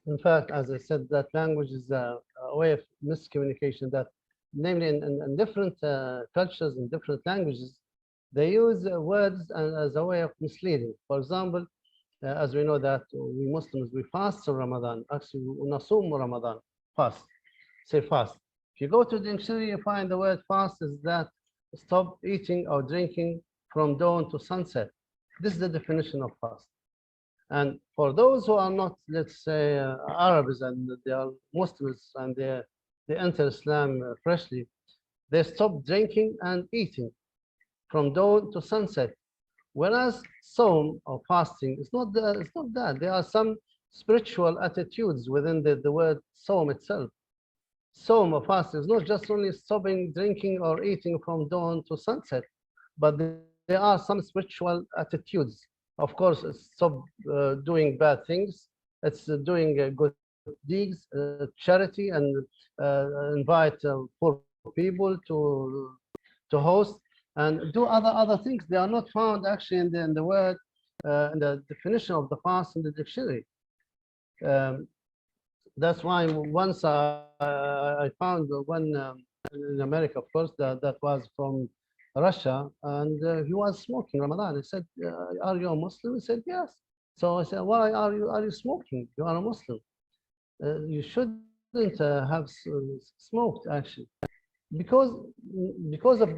in fact, as I said, that language is a way of miscommunication, that namely in different cultures, in different languages, they use words as a way of misleading. For example, as we know that we Muslims, we fast in Ramadan. Actually, نصوم Ramadan, fast, say fast. If you go to the dictionary, you find the word fast is that stop eating or drinking from dawn to sunset. This is the definition of fast. And for those who are not, let's say, Arabs and they are Muslims and they enter Islam freshly, they stop drinking and eating from dawn to sunset. Whereas Saum or fasting is not it's not that. There are some spiritual attitudes within the word Saum itself. Saum or fasting is not just only stopping drinking or eating from dawn to sunset, but there are some spiritual attitudes. Of course, it's stop doing bad things. It's doing good deeds, charity, and invite poor people to host and do other things. They are not found actually in the word in the definition of the fast in the dictionary. Um, that's why once I found one in America, of course, that was from Russia, and he was smoking Ramadan. I said, "Are you a Muslim?" He said, "Yes." So I said, "Why are you smoking? You are a Muslim. You shouldn't have smoked actually, because of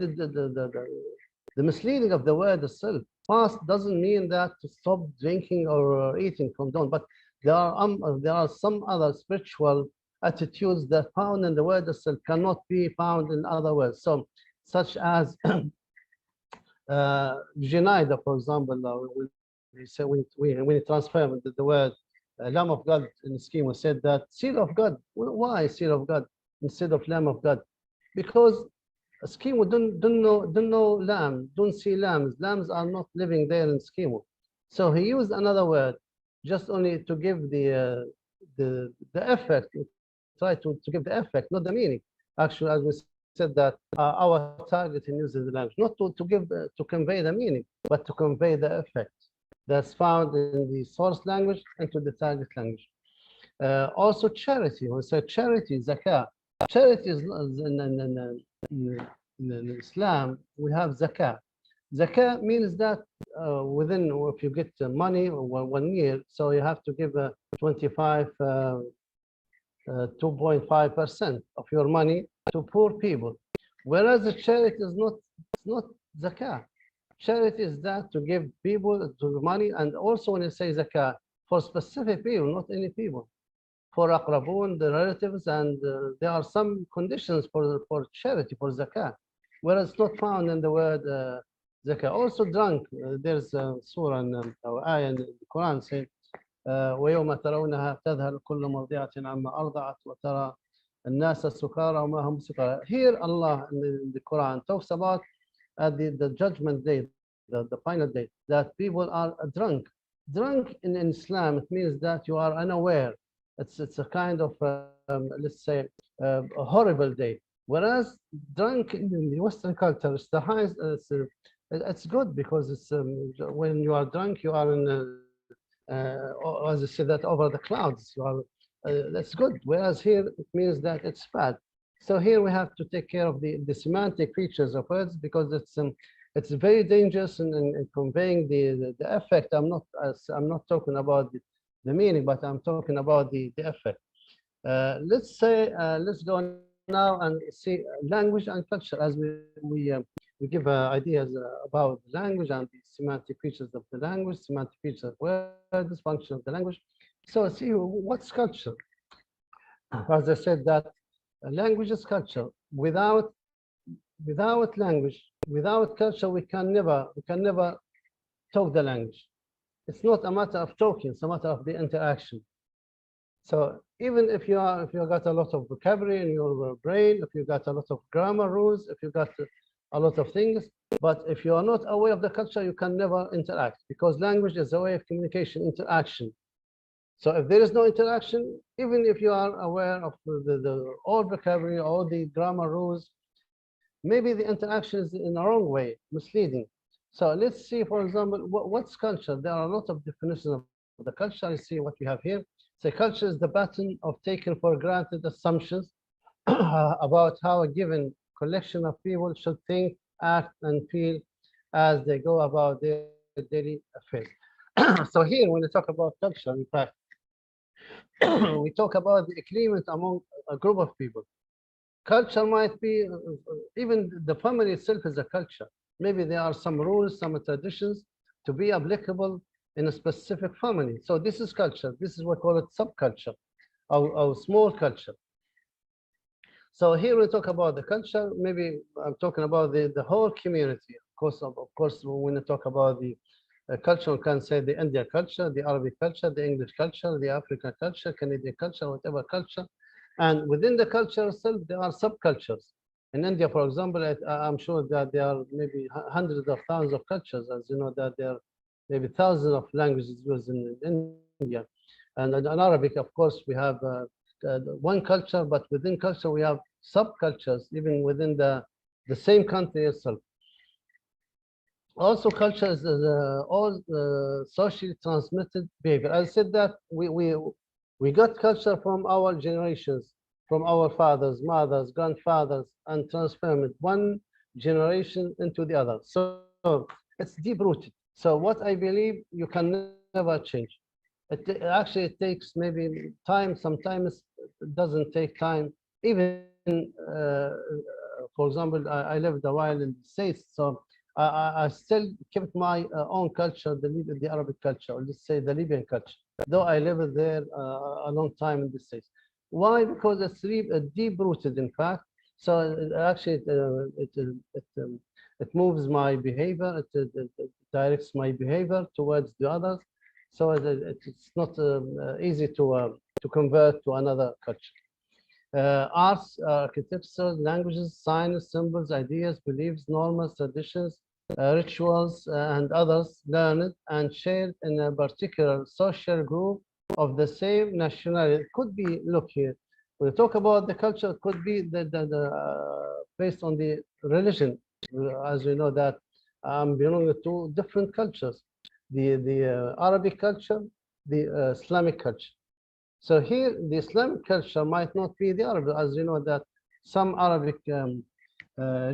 the misleading of the word itself. Fast doesn't mean that to stop drinking or eating from dawn, but there are some other spiritual attitudes that found in the word itself cannot be found in other words. So, such as Junaida, for example, when we say when we transfer the word Lamb of God in the scheme, we said that seal of God. Why seal of God instead of Lamb of God? Because Schemo don't know lamb, don't see lambs. Lambs are not living there in Schemo. So he used another word just only to give the effect, try to give the effect, not the meaning. Actually, as we said that our target in using the language, not to convey the meaning, but to convey the effect that's found in the source language and to the target language. Also charity, when we say charity, zakah. Charity is in Islam, we have zakah. Zakah means that within, if you get money 1 year, so you have to give 2.5% of your money to poor people. Whereas the charity is not zakah. Charity is that to give people to money, and also when you say zakah, for specific people, not any people. For aqrabun, the relatives, and there are some conditions for charity, for zakah, whereas it's not found in the word zakah. Also drunk, there's a surah or ayah in the Quran saying, ويوم ترونها تذهل كل مرضعة عما أرضعت وترى الناس سكارى وما هم سكارى. Here Allah in the Quran talks about the judgment day, the final day, that people are drunk. Drunk in Islam, it means that you are unaware. It's a kind of, let's say, a horrible day. Whereas drunk in the Western culture, it's the highest, it's good because it's when you are drunk, you are in, as I said, that over the clouds, you are, that's good. Whereas here, it means that it's bad. So here we have to take care of the semantic features of words because it's very dangerous in conveying the effect. I'm not talking about the meaning, but I'm talking about the effect. Let's say let's go now and see language and culture as we give ideas about the language and the semantic features of the language, semantic features of words, function of the language. So see what's culture. As I said, that language is culture. Without language, without culture, we can never talk the language. It's not a matter of talking; it's a matter of the interaction. So even if you got a lot of vocabulary in your brain, if you got a lot of grammar rules, if you got a lot of things, but if you are not aware of the culture, you can never interact because language is a way of communication, interaction. So if there is no interaction, even if you are aware of the all vocabulary, all the grammar rules, maybe the interaction is in a wrong way, misleading. So let's see, for example, what's culture? There are a lot of definitions of the culture. I see what we have here. So culture is the pattern of taken for granted assumptions about how a given collection of people should think, act, and feel as they go about their daily affairs. So here, when we talk about culture, in fact, we talk about the agreement among a group of people. Culture might be, even the family itself is a culture. Maybe there are some rules, some traditions to be applicable in a specific family. So this is culture. This is what we call it subculture or small culture. So here we talk about the culture. Maybe I'm talking about the whole community. Of course, when we talk about the culture, we can say the Indian culture, the Arabic culture, the English culture, the African culture, Canadian culture, whatever culture. And within the culture itself, there are subcultures. In India, for example, I'm sure that there are maybe hundreds of thousands of cultures. As you know, that there are maybe thousands of languages used in India. And in Arabic, of course, we have one culture, but within culture, we have subcultures, even within the same country itself. Also, culture is all socially transmitted behavior. I said that we got culture from our generations, from our fathers, mothers, grandfathers, and transformed one generation into the other. So it's deep rooted. So what I believe you can never change. Actually, it takes maybe time. Sometimes it doesn't take time. Even, for example, I lived a while in the States, so I still kept my own culture, the Arabic culture, or let's say the Libyan culture, though I lived there a long time in the States. Why? Because it's deep rooted, in fact. So actually, it moves my behavior, it directs my behavior towards the others. So it's not easy to convert to another culture. Arts, architecture, languages, signs, symbols, ideas, beliefs, norms, traditions, rituals, and others learned and shared in a particular social group of the same nationality. It could be, look here, when we talk about the culture, it could be based on the religion. As we know that I'm belonging to different cultures, the Arabic culture, the Islamic culture. So here, the Islamic culture might not be the Arabic, as you know that some Arabic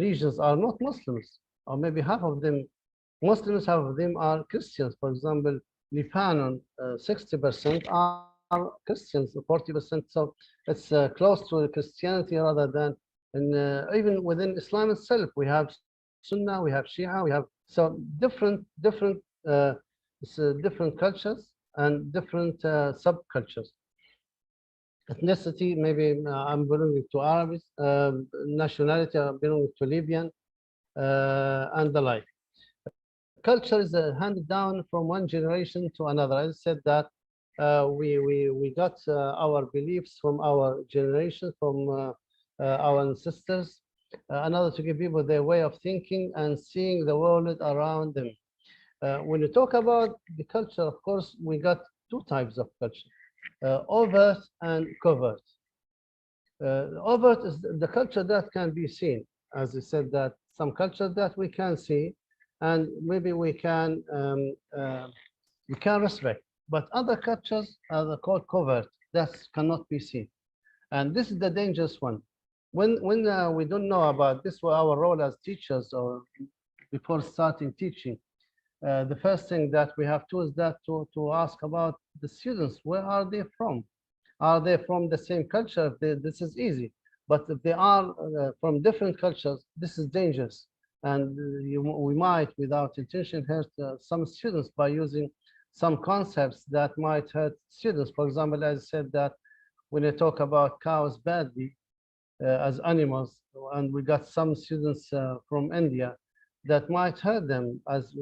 regions are not Muslims, or maybe half of them Muslims, half of them are Christians. For example, Lebanon, 60% are Christians, 40%. So it's close to Christianity rather than, and even within Islam itself, we have Sunnah, we have Shia, we have so different cultures and different subcultures. Ethnicity, maybe I'm belonging to Arabs, nationality, I'm belonging to Libyan, and the like. Culture is handed down from one generation to another. I said that we got our beliefs from our generation, from our ancestors, another to give people their way of thinking and seeing the world around them. When you talk about the culture, of course, we got two types of culture, overt and covert. Overt is the culture that can be seen. As I said, that some culture that we can see, and maybe we can respect. But other cultures are called covert, that cannot be seen. And this is the dangerous one. When we don't know about this, our role as teachers or before starting teaching, the first thing that we have to is that to ask about the students, where are they from? Are they from the same culture? This is easy. But if they are from different cultures, this is dangerous. And we might, without intention, hurt some students by using some concepts that might hurt students. For example, as I said, that when I talk about cows badly as animals, and we got some students from India that might hurt them, as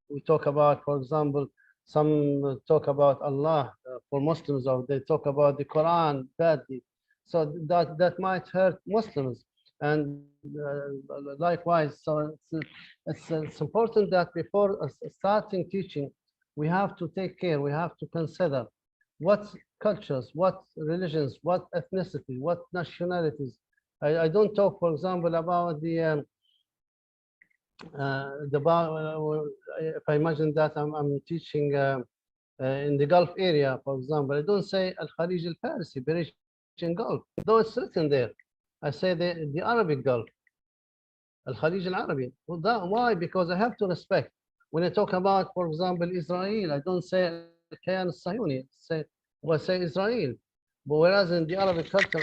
we talk about, for example, some talk about Allah for Muslims, or they talk about the Quran badly. So that might hurt Muslims, and likewise. So it's important that before starting teaching, we have to take care. We have to consider what cultures, what religions, what ethnicity, what nationalities. I don't talk, for example, about if I imagine that I'm teaching in the Gulf area, for example, I don't say Al Kharij al Farsi, Persian Gulf, though it's written there. I say the Arabic Gulf, Al Kharij al Arabi. Well, why? Because I have to respect. When I talk about, for example, Israel, I don't say Kayan Sahuni, say Israel. But whereas in the Arabic culture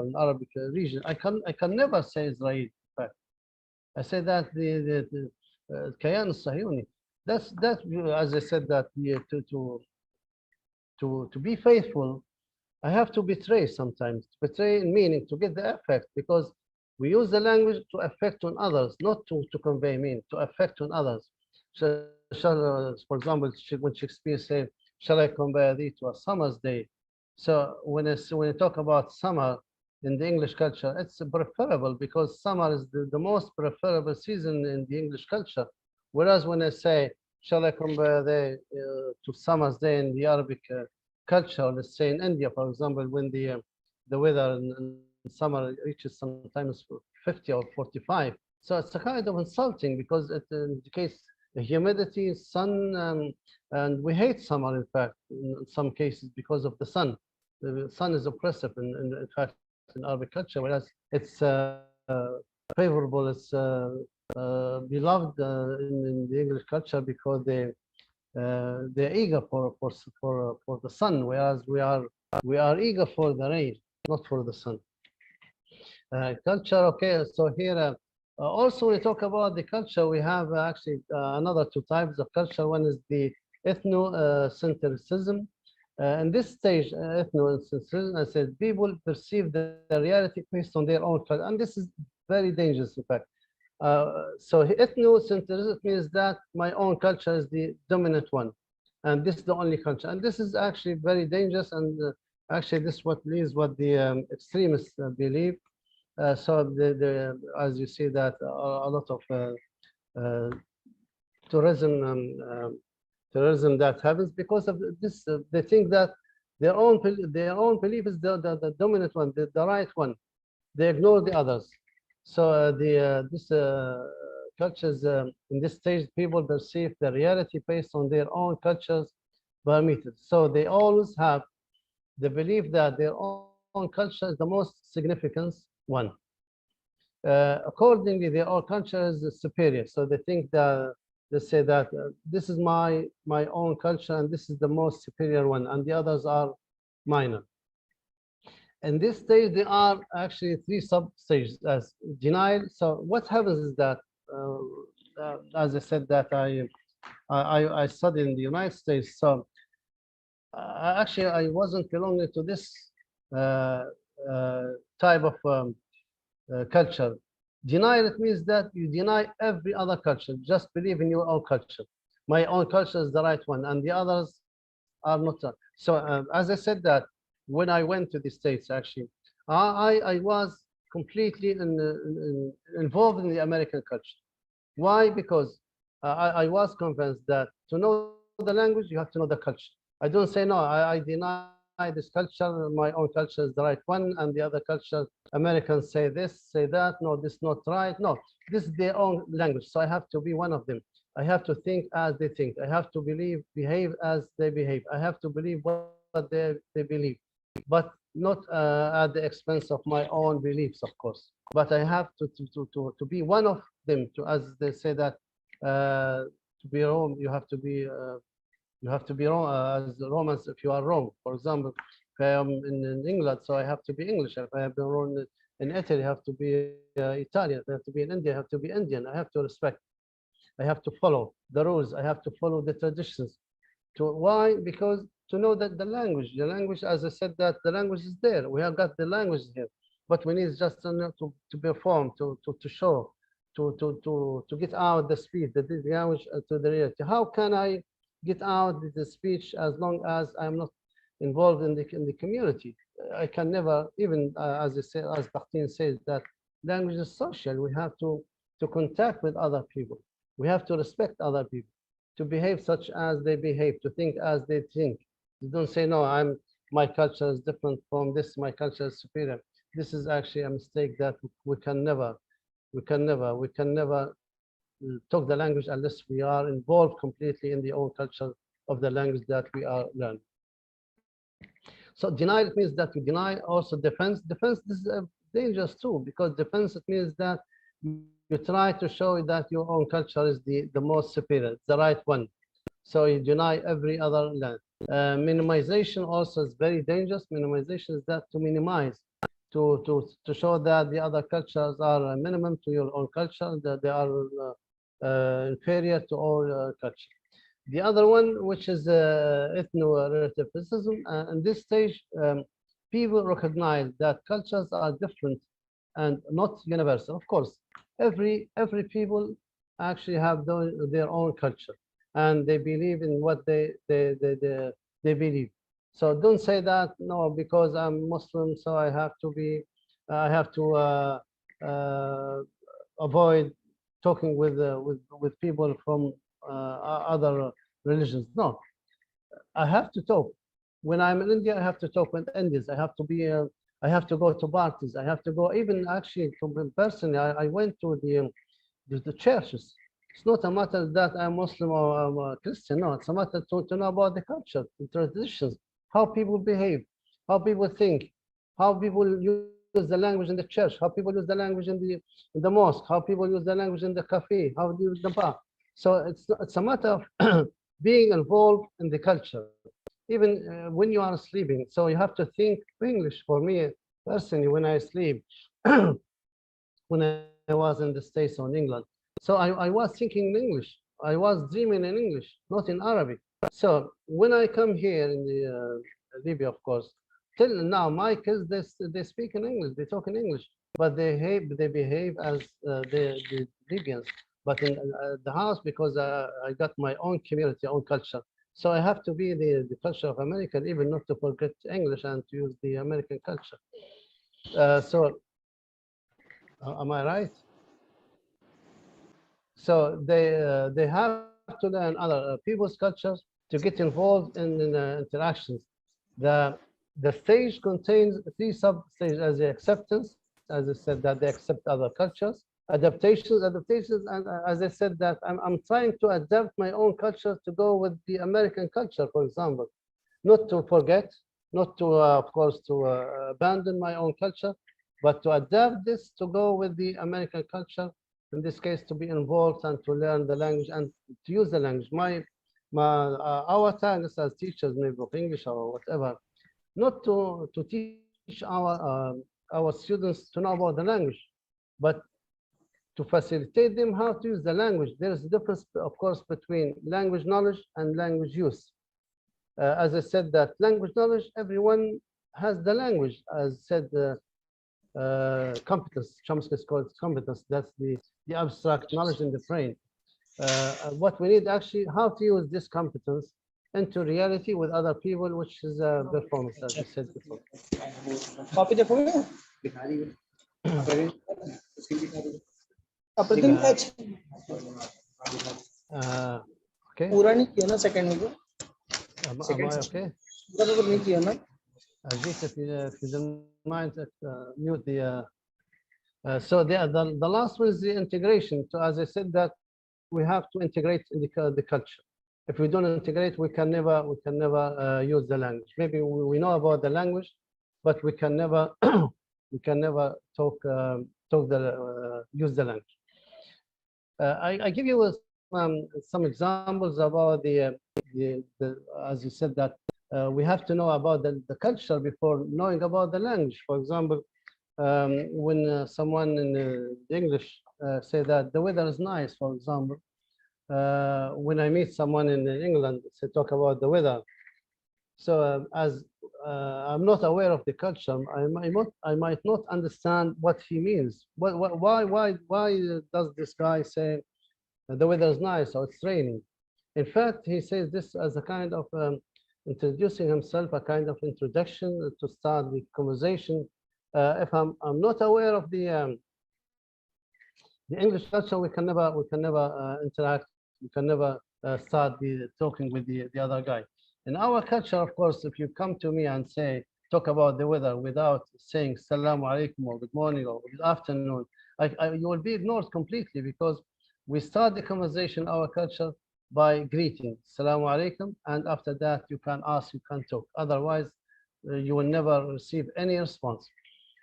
in Arabic region, I can never say Israel. I say that the Kayan Sahuni. That's as I said that to be faithful, I have to betray sometimes. Betray in meaning to get the effect, because we use the language to affect on others, not to convey meaning, to affect on others. For example, when Shakespeare said, "Shall I compare thee to a summer's day?" So when I talk about summer in the English culture, it's preferable because summer is the most preferable season in the English culture. Whereas when I say, "Shall I compare to summer's day" in the Arabic culture, let's say in India, for example, when the weather in summer reaches sometimes 50 or 45. So it's a kind of insulting because it indicates the humidity, sun, and we hate summer, in fact, in some cases because of the sun. The sun is oppressive, in fact, in Arabic culture, whereas it's favorable, it's beloved in the English culture because they're eager for the sun, whereas we are eager for the rain, not for the sun. Culture, okay. So here also we talk about the culture. We have actually another two types of culture. One is the ethnocentrism. In this stage, ethnocentrism, I said, people perceive the reality based on their own culture, and this is very dangerous, in fact. So ethnocentrism means that my own culture is the dominant one, and this is the only culture, and this is actually very dangerous. And actually, this is what leads what the extremists believe. So as you see that a lot of terrorism that happens because of this. They think that their own belief is the dominant one, the right one. They ignore the others. So this cultures in this stage, people perceive the reality based on their own cultures parameters. So they always have the belief that their own culture is the most significant one. Accordingly, their own culture is superior. So they think that they say that this is my own culture and this is the most superior one, and the others are minor. In this stage, there are actually three sub-stages as denial. So what happens is that, as I said, that I studied in the United States. So Actually, I wasn't belonging to this uh, uh, type of culture. Denial, it means that you deny every other culture. Just believe in your own culture. My own culture is the right one, and the others are not. So, as I said that, when I went to the States, actually, I was completely involved in the American culture. Why? Because I was convinced that to know the language, you have to know the culture. I don't say, no, I deny this culture, my own culture is the right one, and the other culture, Americans say this, say that, no, this not right. No, this is their own language, so I have to be one of them. I have to think as they think. I have to behave as they behave. I have to believe what they believe, but not at the expense of my own beliefs, of course. But I have to be one of them, to, as they say that, to be Rome, you have to be wrong as Romans if you are wrong. For example, if I am in England, so I have to be English. If I have been wrong in Italy, I have to be Italian. If I have to be in India, I have to be Indian. I have to respect. I have to follow the rules. I have to follow the traditions. Why? Because to know that the language, as I said, that the language is there. We have got the language here, but we need just to know, to perform, to show, to get out the speech, the language to the reality. How can I get out the speech as long as I'm not involved in the community? I can never, even as I say, as Bakhtin says, that language is social. We have to contact with other people. We have to respect other people, to behave such as they behave, to think as they think. You don't say, no, my culture is different from this, my culture is superior. This is actually a mistake that we can never talk the language unless we are involved completely in the own culture of the language that we are learning. So denial, it means that we deny. Also defense. Defense is dangerous too, because defense, it means that you try to show that your own culture is the most superior, the right one. So you deny every other land. Minimization also is very dangerous. Minimization is that to minimize, to show that the other cultures are a minimum to your own culture, that they are inferior to all culture. The other one, which is ethno-relativism, in this stage, people recognize that cultures are different and not universal. Of course, every people actually have their own culture, and they believe in what they believe. So don't say that, no, because I'm Muslim, so I have to avoid talking with people from other religions. No, I have to talk. When I'm in India, I have to talk with Indians. I have to go to parties. I have to go, even actually to personally. I went to the churches. It's not a matter that I'm Muslim or I'm a Christian. No, it's a matter to know about the culture, the traditions, how people behave, how people think, how people use the language in the church, how people use the language in the mosque, how people use the language in the cafe, how they use the bar. So it's a matter of being involved in the culture, even when you are sleeping. So you have to think English. For me personally, when I sleep, when I was in the States or in England. So I was thinking in English. I was dreaming in English, not in Arabic. So when I come here in the Libya, of course, till now my kids they speak in English, they talk in English, but they behave as the Libyans. But in the house, because I got my own community, own culture, so I have to be the culture of America, even not to forget English and to use the American culture. So am I right? So they have to learn other people's cultures to get involved in interactions. The the stage contains three sub stages: as the acceptance, as I said, that they accept other cultures; adaptations, and as I said, that I'm trying to adapt my own culture to go with the American culture, for example, not to forget, not to of course to abandon my own culture, but to adapt this to go with the American culture, in this case, to be involved and to learn the language and to use the language. Our targets as teachers, maybe of English or whatever, not to teach our students to know about the language, but to facilitate them how to use the language. There is a difference, of course, between language knowledge and language use. As I said, that language knowledge, everyone has the language. As said, competence, Chomsky calls it competence. That's the abstract knowledge in the brain. What we need actually, how to use this competence into reality with other people, which is performance, as I said before. Copy देखोगे अप्रतिम touch Okay. पूरा नहीं किया ना second में Am I okay? पूरा तो नहीं किया ना Ajit, if you don't mind, mute the. So the last one is the integration. So as I said, that we have to integrate in the culture. If we don't integrate, we can never use the language. Maybe we know about the language, but we can never we can never use the language. I give you some examples about the as you said, that we have to know about the culture before knowing about the language. For example, when someone in English say that the weather is nice, for example, when I meet someone in England, say talk about the weather. So as I'm not aware of the culture, I might not understand what he means. Why does this guy say the weather is nice or it's raining? In fact, he says this as a kind of introducing himself, a kind of introduction to start the conversation. If I'm not aware of the English culture, we can never interact. We can never start talking with the other guy. In our culture, of course, if you come to me and say talk about the weather without saying Salaam alaikum or good morning or good afternoon, you will be ignored completely, because we start the conversation, our culture, by greeting Salaam alaikum, and after that you can ask, you can talk. Otherwise, you will never receive any response.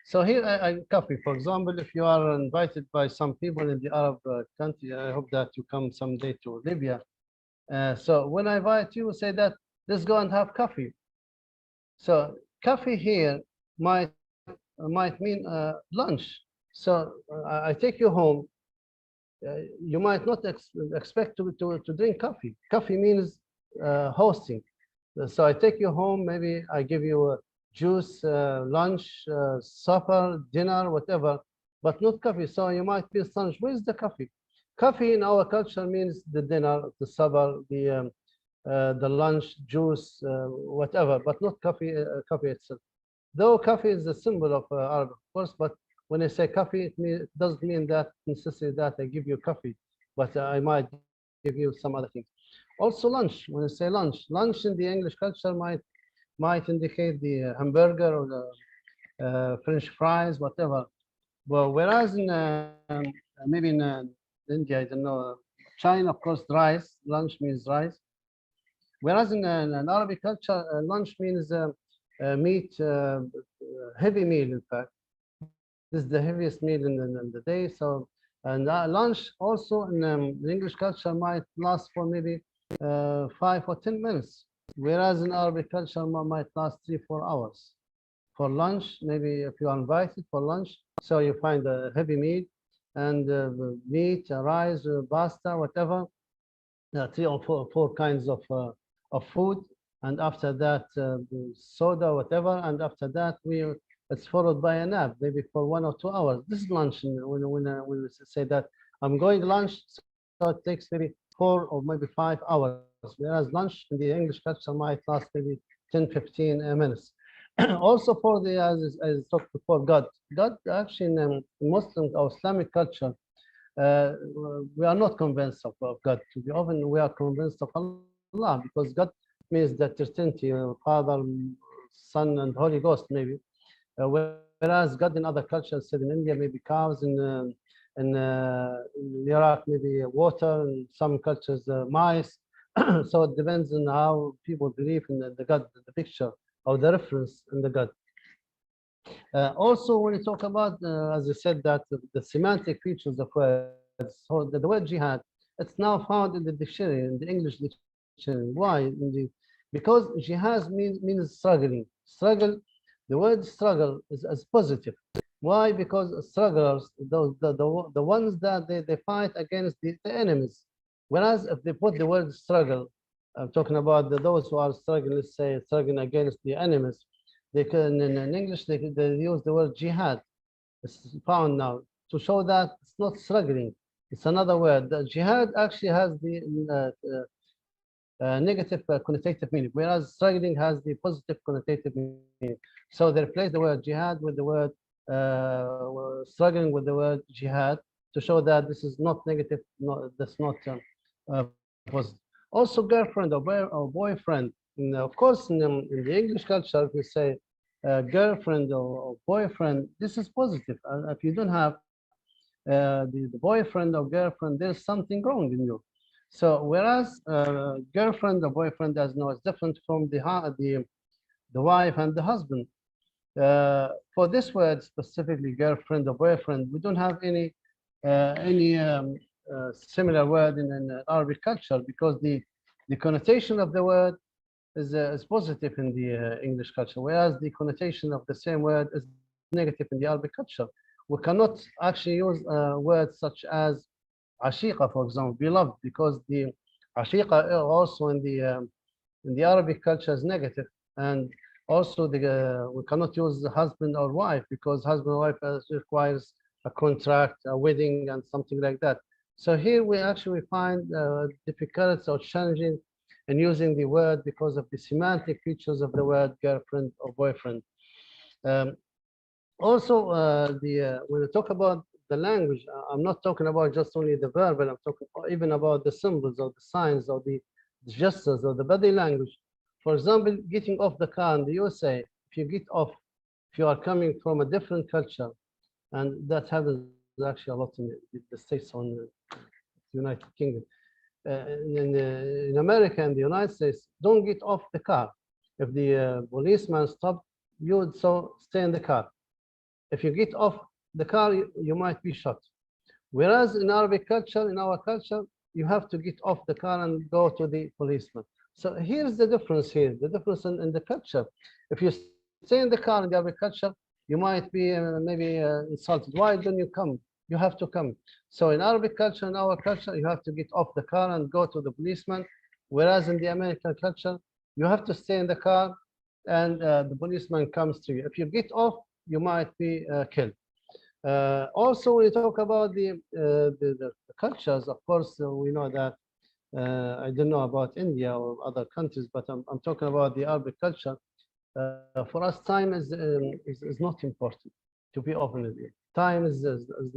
So here I copy, for example, if you are invited by some people in the Arab country, I hope that you come someday to Libya. So when I invite you, say that let's go and have coffee. So coffee here might mean lunch. So I take you home. You might not expect to drink coffee. Coffee means hosting. So I take you home. Maybe I give you a juice, lunch, supper, dinner, whatever, but not coffee. So you might be astonished. Where is the coffee? Coffee in our culture means the dinner, the supper, the lunch, juice, whatever, but not coffee. Coffee itself. Though coffee is a symbol of Arab, of course, but when I say coffee, it doesn't mean that necessarily that I give you coffee, but I might give you some other things. Also lunch. When I say lunch, lunch in the English culture might indicate the hamburger or the French fries, whatever. Well, whereas in maybe in India, I don't know, China, of course, rice. Lunch means rice. Whereas in an Arabic culture, lunch means meat, heavy meal, in fact. This is the heaviest meal in the day. So, and lunch also in the English culture might last for maybe 5 or 10 minutes, whereas in Arabic culture might last 3-4 hours. For lunch, maybe if you are invited for lunch, so you find a heavy meal and meat, rice, pasta, whatever, 3 or 4 kinds of food, and after that soda, whatever, and after that it's followed by a nap, maybe for 1 or 2 hours. This is lunch. When we say that I'm going lunch, so it takes maybe 4 or maybe 5 hours, whereas lunch in the English culture might last maybe 10-15 minutes. Also for the, as I talked before, God actually in Muslim or Islamic culture, we are not convinced of God. Often we are convinced of Allah, because God means that Trinity, Father, Son, and Holy Ghost, maybe. Whereas God in other cultures, said in India, maybe cows, in Iraq, maybe water, and some cultures, mice. So it depends on how people believe in the God, the picture, or the reference in the God. Also, when you talk about, as I said, that the semantic features of words, so the word jihad, it's now found in the dictionary, in the English dictionary. Why? Because jihad means struggling. Struggle. The word struggle is positive. Why? Because strugglers, the ones that they fight against the enemies. Whereas if they put the word struggle I'm talking about those who are struggling, let's say, struggling against the enemies. They can, in English, they use the word jihad. It's found now to show that it's not struggling. It's another word. The jihad actually has the negative connotative meaning, whereas struggling has the positive connotative meaning. So they replace the word jihad with the word struggling with the word jihad to show that this is not negative, that's not positive. Also, girlfriend or boyfriend. Of course, in the English culture, if we say girlfriend or boyfriend, this is positive. If you don't have the boyfriend or girlfriend, there's something wrong in you. So whereas girlfriend or boyfriend, as know, is different from the wife and the husband. For this word specifically, girlfriend or boyfriend, we don't have any similar word in Arabic culture because the connotation of the word is positive in the English culture, whereas the connotation of the same word is negative in the Arabic culture. We cannot actually use words such as ashiqa, for example, beloved, because the ashiqa also in the Arabic culture is negative, and also we cannot use husband or wife because husband or wife requires a contract, a wedding, and something like that. So here we actually find difficulties or challenging in using the word because of the semantic features of the word girlfriend or boyfriend. Um, Also, when we talk about the language, I'm not talking about just only the verbal, I'm talking even about the symbols or the signs or the gestures or the body language. For example, getting off the car in the USA, if you get off, if you are coming from a different culture, and that happens actually a lot in the States on the United Kingdom. In America and the United States, don't get off the car. If the policeman stopped, you would so stay in the car. If you get off the car, you might be shot. Whereas in Arabic culture, in our culture, you have to get off the car and go to the policeman. So here's the difference here, the difference in the culture. If you stay in the car in the Arabic culture, you might be maybe insulted. Why don't you come? You have to come. So in Arabic culture, in our culture, you have to get off the car and go to the policeman. Whereas in the American culture, you have to stay in the car and the policeman comes to you. If you get off, you might be killed. Also, when you talk about the cultures, of course, we know that I don't know about India or other countries, but I'm talking about the Arabic culture. For us, time is not important, to be open with you. Time is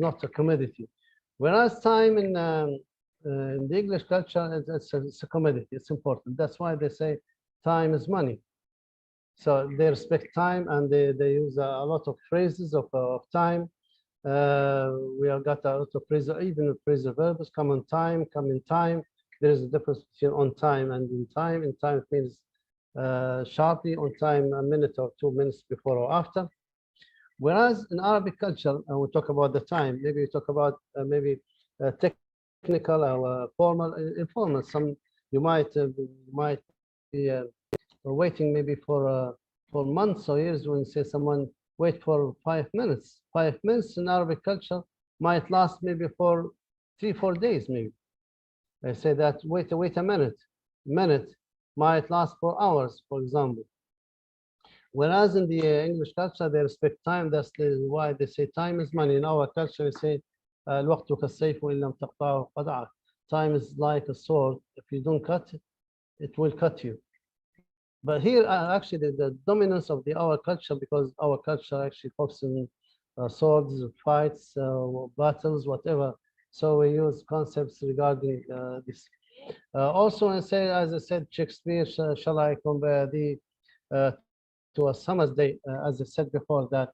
not a commodity. Whereas time in the English culture, it's a commodity, it's important. That's why they say time is money. So they respect time and they use a lot of phrases of time. We have got a lot of phrases, even phrasal verbs, come on time, come in time. There is a difference between on time and in time. In time it means sharply, on time a minute or 2 minutes before or after. Whereas in Arabic culture, we talk about the time, maybe we talk about maybe technical or formal, informal. Some you might be waiting maybe for months or years when say someone wait for 5 minutes. 5 minutes in Arabic culture might last maybe for 3-4 days maybe. They say that wait a minute might last for hours, for example. Whereas in the English culture, they respect time. That's why they say time is money. In our culture, we say الوقت كالسيف وإن لم تقطعه قطعك. Time is like a sword. If you don't cut it, it will cut you. But here, actually, the dominance of our culture, because our culture actually focuses on swords, fights, battles, whatever. So we use concepts regarding this. Also, as I said, Shakespeare, shall I compare to a summer's day, as I said before, that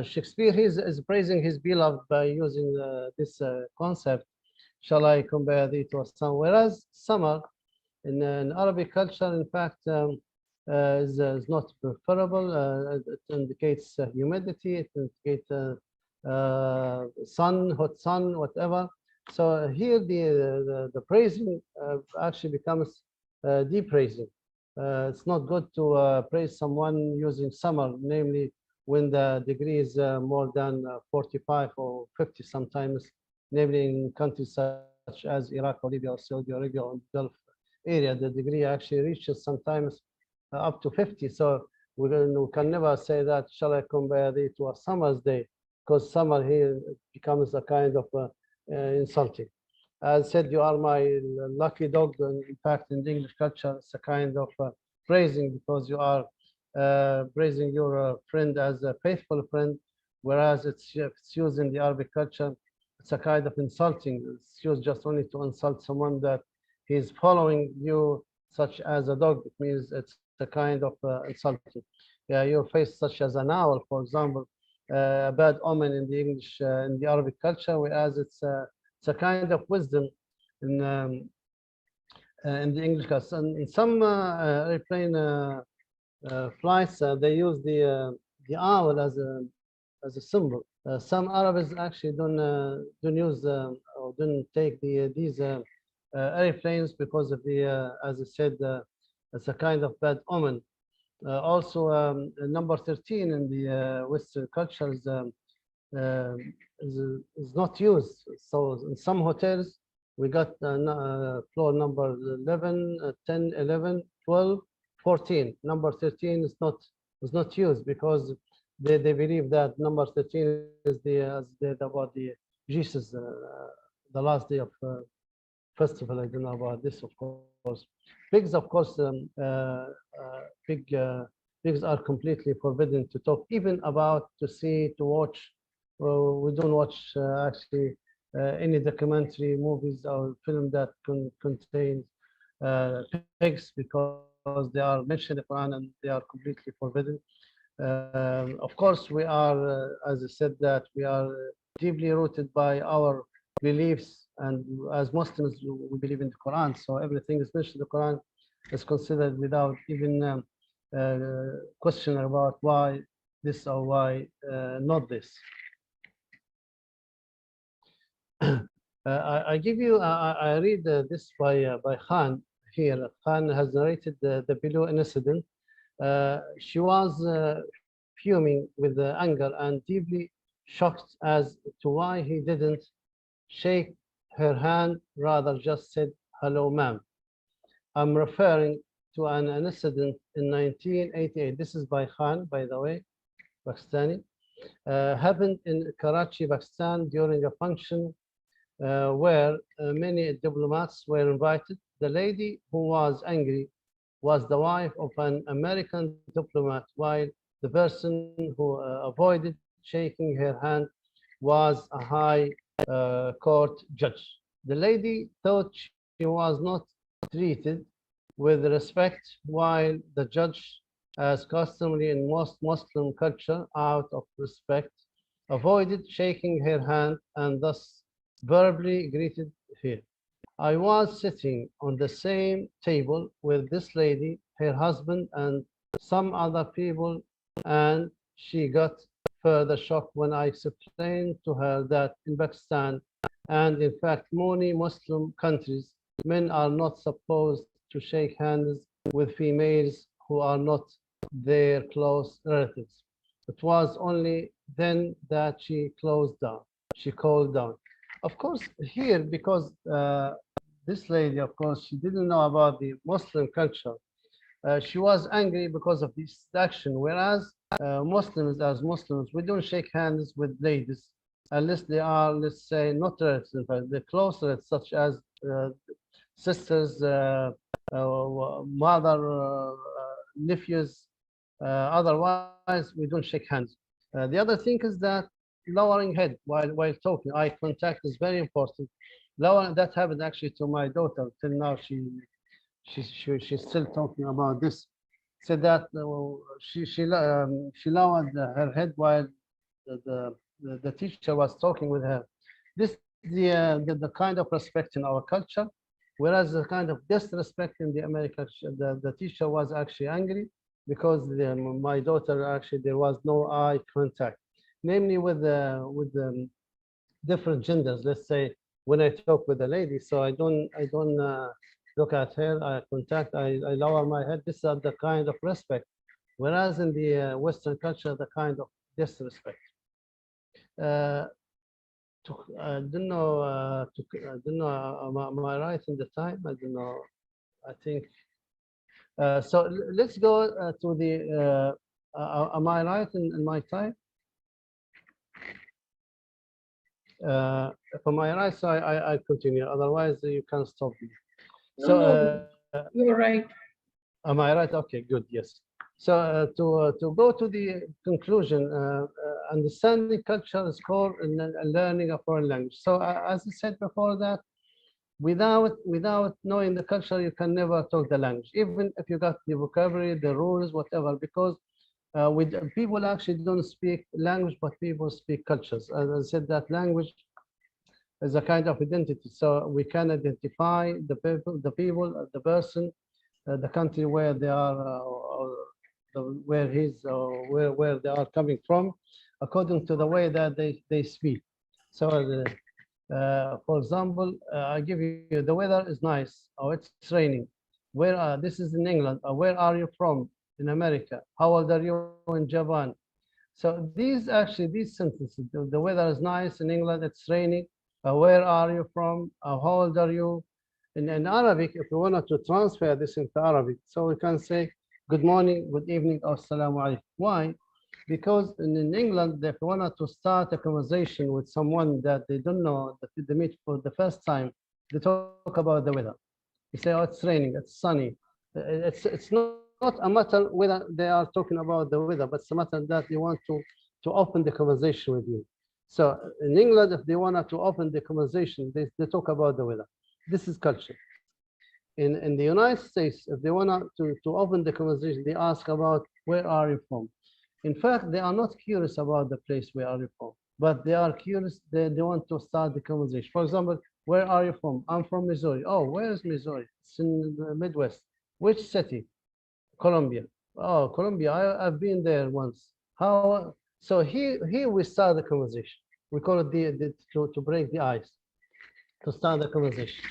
Shakespeare is praising his beloved by using this concept, shall I compare thee to a summer? Whereas summer in Arabic culture, in fact, is not preferable. It indicates humidity, it indicates sun, hot sun, whatever. So here the praising actually becomes depraising. It's not good to praise someone using summer, namely when the degree is more than 45 or 50 sometimes, namely in countries such as Iraq or Libya or Saudi Arabia or Gulf area. The degree actually reaches sometimes up to 50. So we can never say that, shall I compare it to a summer's day? Because summer here becomes a kind of insulting. As said, you are my lucky dog. And in fact, in the English culture, it's a kind of praising, because you are praising your friend as a faithful friend, whereas it's used in the Arabic culture, it's a kind of insulting. It's used just only to insult someone that he's following you, such as a dog. It means it's a kind of insulting. Yeah, your face, such as an owl, for example, a bad omen in the English, in the Arabic culture, whereas it's a kind of wisdom in the English culture. And in some airplane flights, they use the owl as a symbol. Some Arabs actually don't use or don't take these airplanes because of the, as I said, it's a kind of bad omen. Also, number 13 in the Western cultures uh, is, is not used. So in some hotels, we got floor number 11, 10, 11, 12, 14. Number 13 is not used because they believe that number 13 is about the Jesus, the last day of festival. I don't know about this, of course. Pigs, of course, pig, pigs are completely forbidden to talk, even about to see, to watch. We don't watch actually any documentary movies or film that contains pigs, because they are mentioned in the Quran and they are completely forbidden. Of course, we are, as I said, that we are deeply rooted by our beliefs, and as Muslims, we believe in the Quran. So everything is mentioned in the Quran is considered without even question about why this or why not this. I give you, I read this by Khan here. Khan has narrated the below incident. She was fuming with anger and deeply shocked as to why he didn't shake her hand, rather just said, "Hello, ma'am." I'm referring to an incident in 1988. This is by Khan, by the way, Pakistani. Happened in Karachi, Pakistan during a function where many diplomats were invited. The lady who was angry was the wife of an American diplomat, while the person who avoided shaking her hand was a high court judge. The lady thought she was not treated with respect, while the judge, as customary in most Muslim culture, out of respect, avoided shaking her hand and thus verbally greeted her. I was sitting on the same table with this lady, her husband, and some other people, and she got further shocked when I explained to her that in Pakistan, and in fact many Muslim countries, men are not supposed to shake hands with females who are not their close relatives. It was only then that she closed down. She called down. Of course, here, because this lady, of course, she didn't know about the Muslim culture. She was angry because of this action, whereas Muslims, as Muslims, we don't shake hands with ladies unless they are, let's say, not relatives, in fact, they're close relatives, such as sisters, mother, nephews. Otherwise, we don't shake hands. The other thing is that lowering head while talking, eye contact is very important. That happened actually to my daughter. Till now, she's still talking about this. Said that she lowered her head while the teacher was talking with her. This the kind of respect in our culture, whereas the kind of disrespect in the American. The teacher was actually angry because my daughter actually there was no eye contact, namely with different genders. Let's say when I talk with a lady, so I don't look at her, I contact, I lower my head. This is the kind of respect, whereas in the Western culture, the kind of disrespect. Uh, I don't know. I don't know. Am I right in the time? I don't know. I think so. Let's go to the. Am I right in my time? If am I right, so I continue. Otherwise, you can stop me. No, So, no, you're right. am I right? Okay, good. Yes. So, to go to the conclusion, understanding culture is core in learning a foreign language. So, as I said before, that without knowing the culture, you can never talk the language, even if you got the vocabulary, the rules, whatever. Because with people actually don't speak language, but people speak cultures. As I said, that language is a kind of identity. So we can identify the person, the country where they are, or where he's, or where they are coming from, according to the way that they speak. So, for example, I give you the weather is nice, or it's raining. This is in England. Where are you from? In America. How old are you in Japan? So these sentences, the weather is nice in England, it's raining. Where are you from? How old are you? In Arabic, if we wanted to transfer this into Arabic, so we can say good morning, good evening, or assalamu alaikum. Why? Because in England, if you wanted to start a conversation with someone that they don't know, that they meet for the first time, they talk about the weather. You say, oh, it's raining, it's sunny. It's not a matter whether they are talking about the weather, but it's a matter that they want to open the conversation with you. So in England, if they wanted to open the conversation, they talk about the weather. This is culture. In the United States, if they want to open the conversation, they ask about where are you from. In fact, they are not curious about the place where are you from, but they are curious. They want to start the conversation. For example, where are you from? I'm from Missouri. Oh, where is Missouri? It's in the Midwest. Which city? Colombia. Oh, Colombia. I've been there once. How? So here we start the conversation. We call it to break the ice, to start the conversation.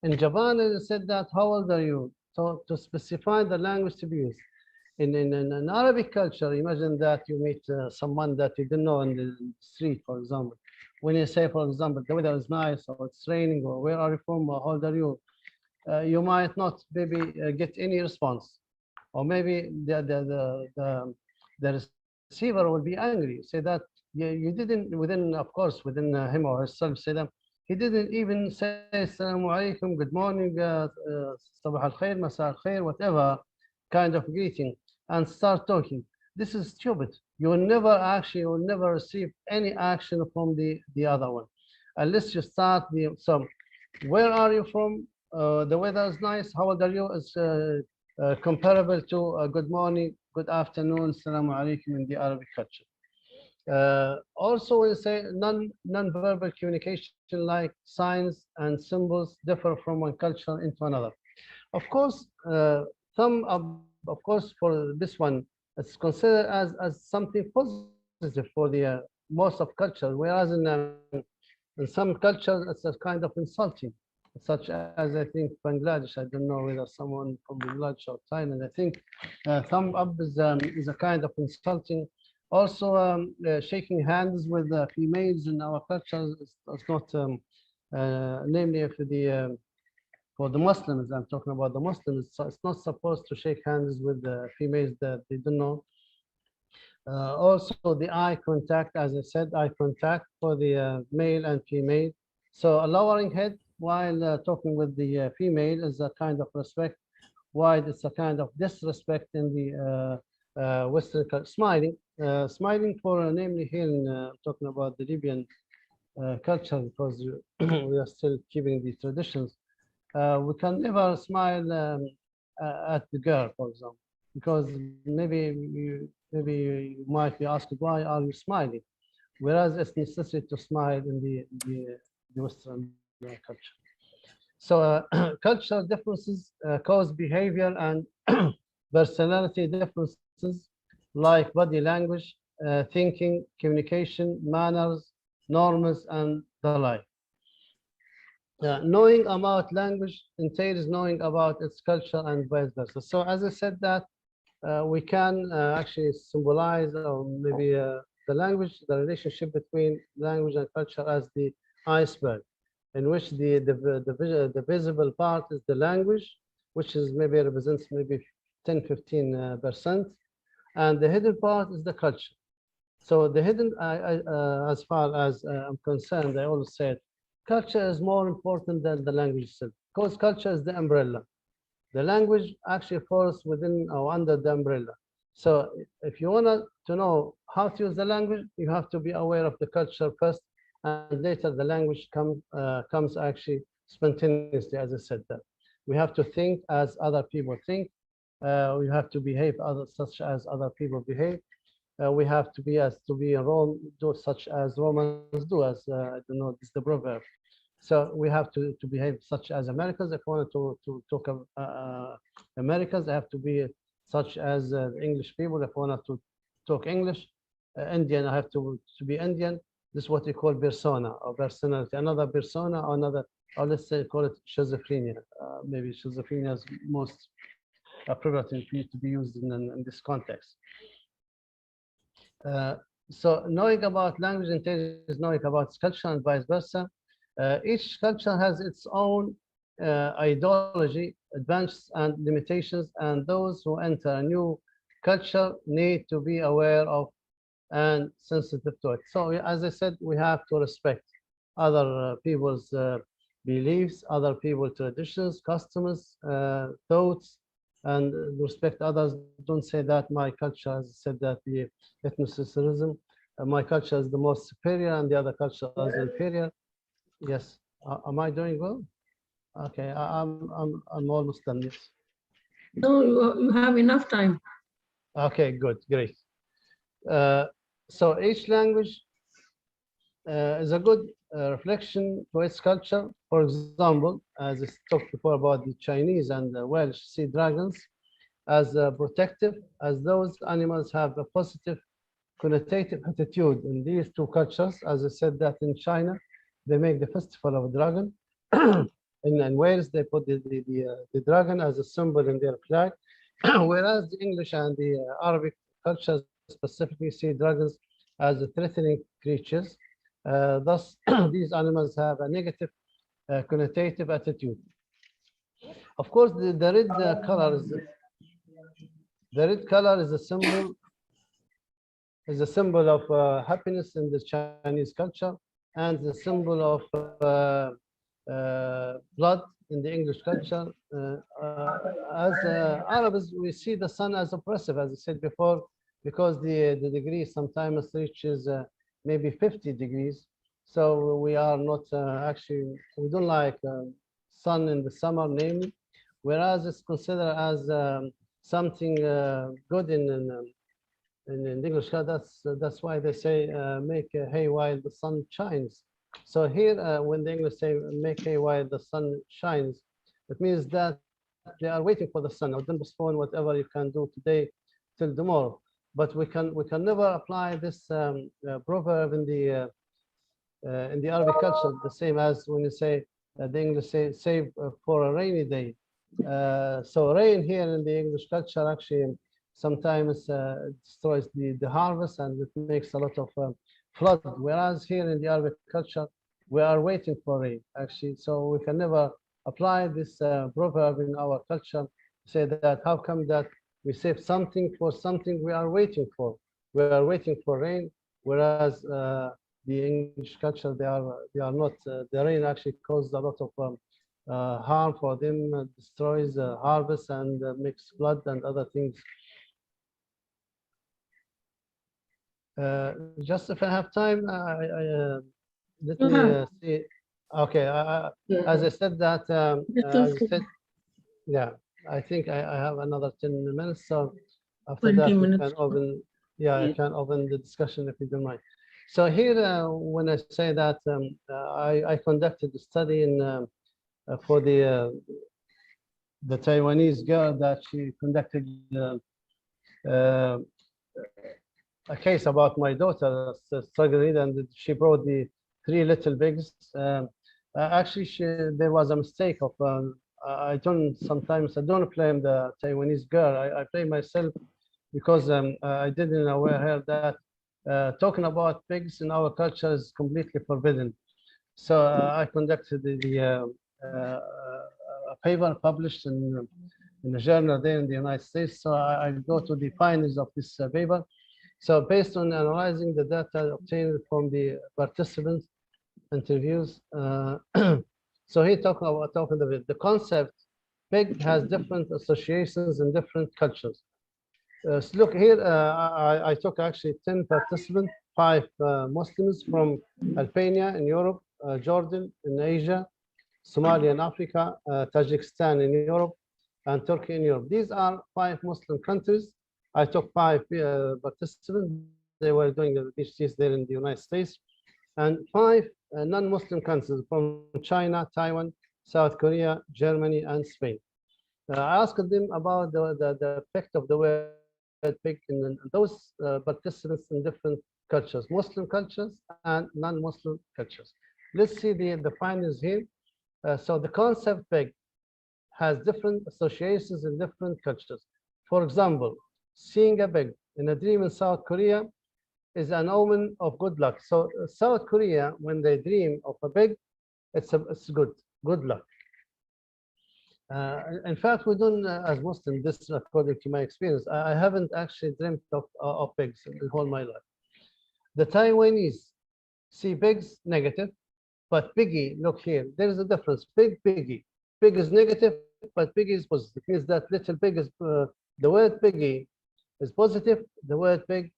In Japan, it said that, how old are you? So to specify the language to be used. In Arabic culture, imagine that you meet someone that you didn't know in the street, for example. When you say, for example, the weather is nice, or it's raining, or where are you from, or how old are you? You might not maybe get any response, or maybe the receiver will be angry. Say that you didn't, of course, within him or herself, say that he didn't even say assalamu alaikum, good morning, sabah al khair, masa al khair, whatever kind of greeting, and start talking. This is stupid. You will never receive any action from the other one unless you start the. So where are you from? The weather is nice. How old are you? Is comparable to good morning, good afternoon, assalamu alaikum in the Arabic culture. Also, we say non-verbal communication like signs and symbols differ from one culture into another. Of course, of course, for this one, it's considered as something positive for the most of culture, whereas in some cultures it's a kind of insulting, such as I think Bangladesh. I don't know whether someone from Bangladesh or Thailand. I think thumb up is a kind of insulting. Also, shaking hands with females in our culture is not, namely for the Muslims. I'm talking about the Muslims. So it's not supposed to shake hands with the females that they don't know. Also, the eye contact, as I said, eye contact for the male and female. So a lowering head while talking with the female is a kind of respect, while it's a kind of disrespect in the Western culture. Smiling for namely here in talking about the Libyan culture, because we are still keeping these traditions. We can never smile at the girl, for example, because maybe you might be asked, why are you smiling? Whereas it's necessary to smile in the Western culture. So cultural differences cause behavior and personality differences like body language, thinking, communication, manners, norms, and the like. Knowing about language entails knowing about its culture and vice versa. So as I said that we can actually symbolize or maybe the language, the relationship between language and culture as the iceberg, in which the visible part is the language, which is maybe represents maybe 10, 15%. And the hidden part is the culture. So the hidden, as far as I'm concerned, I always said, culture is more important than the language itself, because culture is the umbrella. The language actually falls within or under the umbrella. So if you want to know how to use the language, you have to be aware of the culture first, and later the language comes actually spontaneously, as I said that. We have to think as other people think. We have to behave such as other people behave. We have to be in Rome, do such as Romans do, as I don't know, this is the proverb. So we have to behave such as Americans. If we want to talk Americans, they have to be such as English people. If we want to talk English, Indian, I have to be Indian. This is what we call persona or personality. Another persona or another, or let's say call it schizophrenia. Maybe schizophrenia is most appropriate to be used in this context. So knowing about language intelligence is knowing about culture and vice versa. Each culture has its own ideology, advantages, and limitations, and those who enter a new culture need to be aware of and sensitive to it. So, as I said, we have to respect other people's beliefs, other people's traditions, customs, thoughts, and respect others. Don't say that my culture, as I said, that the ethnocentrism, my culture is the most superior and the other culture is inferior. Yes. Am I doing well? Okay, I'm almost done. Yes. No, you have enough time. Okay, good, great. So each language is a good reflection to its culture. For example, as I talked before about the Chinese and the Welsh sea dragons, as protective, as those animals have a positive connotative attitude in these two cultures. As I said that in China, they make the festival of dragon. In Wales, they put the dragon as a symbol in their flag, whereas the English and the Arabic cultures specifically see dragons as threatening creatures. Thus, these animals have a negative connotative attitude. Of course, the red color is a symbol of happiness in the Chinese culture, and the symbol of blood in the English culture. As Arabs, we see the sun as oppressive, as I said before, because the degree sometimes reaches maybe 50 degrees. So we are not actually, we don't like sun in the summer, namely, whereas it's considered as something good in English. That's why they say make hay while the sun shines. So here, when the English say make hay while the sun shines, it means that they are waiting for the sun. Or don't postpone whatever you can do today till tomorrow. But we can never apply this proverb in the Arabic culture the same as when you say the English say save for a rainy day. So rain here in the English culture actually sometimes destroys the harvest, and it makes a lot of flood. Whereas here in the Arabic culture, we are waiting for rain actually. So we can never apply this proverb in our culture. Say that how come that we save something for something we are waiting for? We are waiting for rain, whereas the English culture they are not. The rain actually causes a lot of harm for them, destroys harvest and makes flood and other things. Just if I have time, let me see. Okay, as I said that, as I said, yeah, I think I have another 10 minutes. So after that, we can open, yeah, I can open the discussion if you don't mind. So here, when I say that, I conducted a study in for the Taiwanese girl that she conducted a case about my daughter struggling, and she brought the 3 little pigs. Actually, there was a mistake of. I sometimes I don't blame the Taiwanese girl. I blame myself because I didn't aware her that talking about pigs in our culture is completely forbidden. So I conducted a paper published in a journal there in the United States. So I go to the findings of this paper. So based on analyzing the data obtained from the participants interviews, so he talking about the concept pig has different associations in different cultures. So look here, I took actually 10 participants, 5 Muslims from Albania in Europe, Jordan in Asia, Somalia in Africa, Tajikistan in Europe, and Turkey in Europe. These are 5 Muslim countries. I took 5 participants. They were doing the PhDs there in the United States, and 5 non-Muslim countries from China, Taiwan, South Korea, Germany, and Spain. I asked them about the effect of the word pig in those participants in different cultures, Muslim cultures and non-Muslim cultures. Let's see the findings here. So the concept pig has different associations in different cultures. For example, seeing a pig in a dream in South Korea is an omen of good luck. So South Korea, when they dream of a pig, it's good luck. In fact, we don't, as Muslims, this according to my experience, I haven't actually dreamt of pigs in whole my life. The Taiwanese see pigs negative, but piggy, look here, there is a difference. Piggy. Pig is negative, but piggy is positive. Means that little pig is, the word piggy is positive, the word pig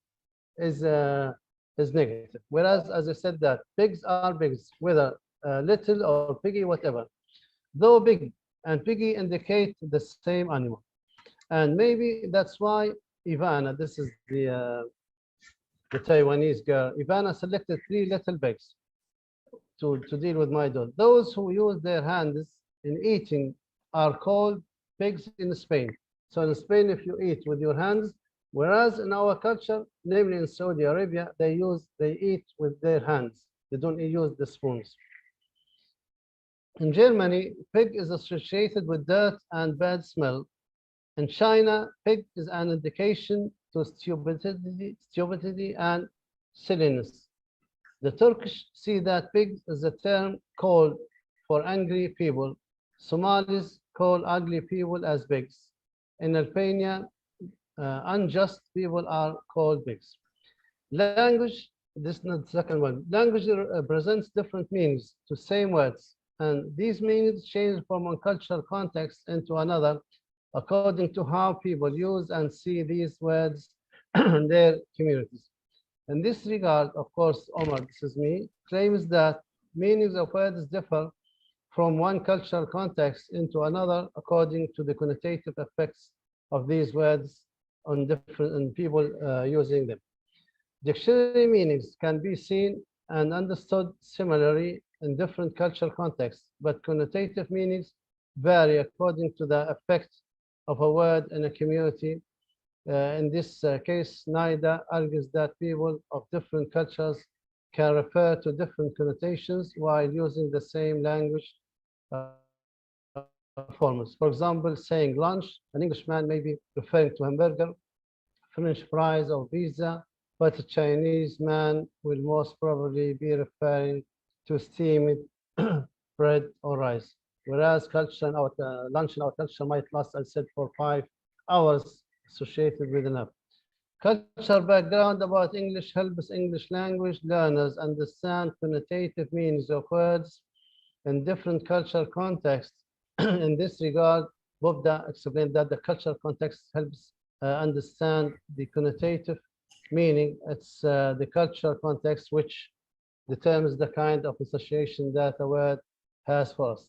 is negative. Whereas, as I said, that pigs are pigs, whether little or piggy, whatever. Though big and piggy indicate the same animal. And maybe that's why Ivana, this is the Taiwanese girl, Ivana selected 3 little pigs to deal with my dog. Those who use their hands in eating are called pigs in Spain. So in Spain, if you eat with your hands, whereas in our culture, namely in Saudi Arabia, they eat with their hands. They don't use the spoons. In Germany, pig is associated with dirt and bad smell. In China, pig is an indication to stupidity and silliness. The Turkish see that pig is a term called for angry people. Somalis call ugly people as pigs. In Albania, unjust people are called pigs. Language, this is not the second one. Language presents different meanings to same words, and these meanings change from one cultural context into another according to how people use and see these words in their communities. In this regard, of course, Omar, this is me, claims that meanings of words differ from one cultural context into another according to the connotative effects of these words on different people using them. Dictionary meanings can be seen and understood similarly in different cultural contexts, but connotative meanings vary according to the effect of a word in a community. In this case, Noida argues that people of different cultures can refer to different connotations while using the same language forms. For example, saying lunch, an Englishman may be referring to hamburger, French fries, or pizza, but a Chinese man will most probably be referring to steamed bread or rice. Whereas culture in our, lunch in our culture might last, I said, for 5 hours associated with an app. Cultural background about English helps English language learners understand connotative meanings of words in different cultural contexts. In this regard, Bobda explained that the cultural context helps understand the connotative meaning. It's the cultural context which determines the kind of association that a word has for us.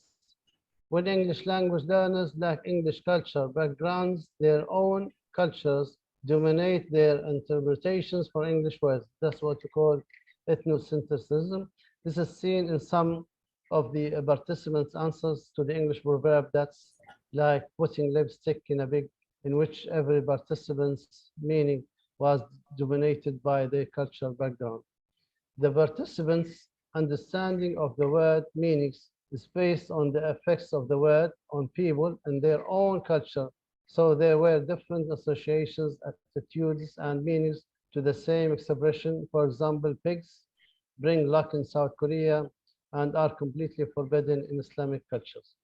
When English language learners lack English culture backgrounds, their own cultures dominate their interpretations for English words. That's what we call ethnocentrism. This is seen in some of the participants' answers to the English proverb that's like putting lipstick in a pig, in which every participant's meaning was dominated by their cultural background. The participants' understanding of the word meanings is based on the effects of the word on people and their own culture. So there were different associations, attitudes, and meanings to the same expression. For example, pigs bring luck in South Korea and are completely forbidden in Islamic cultures.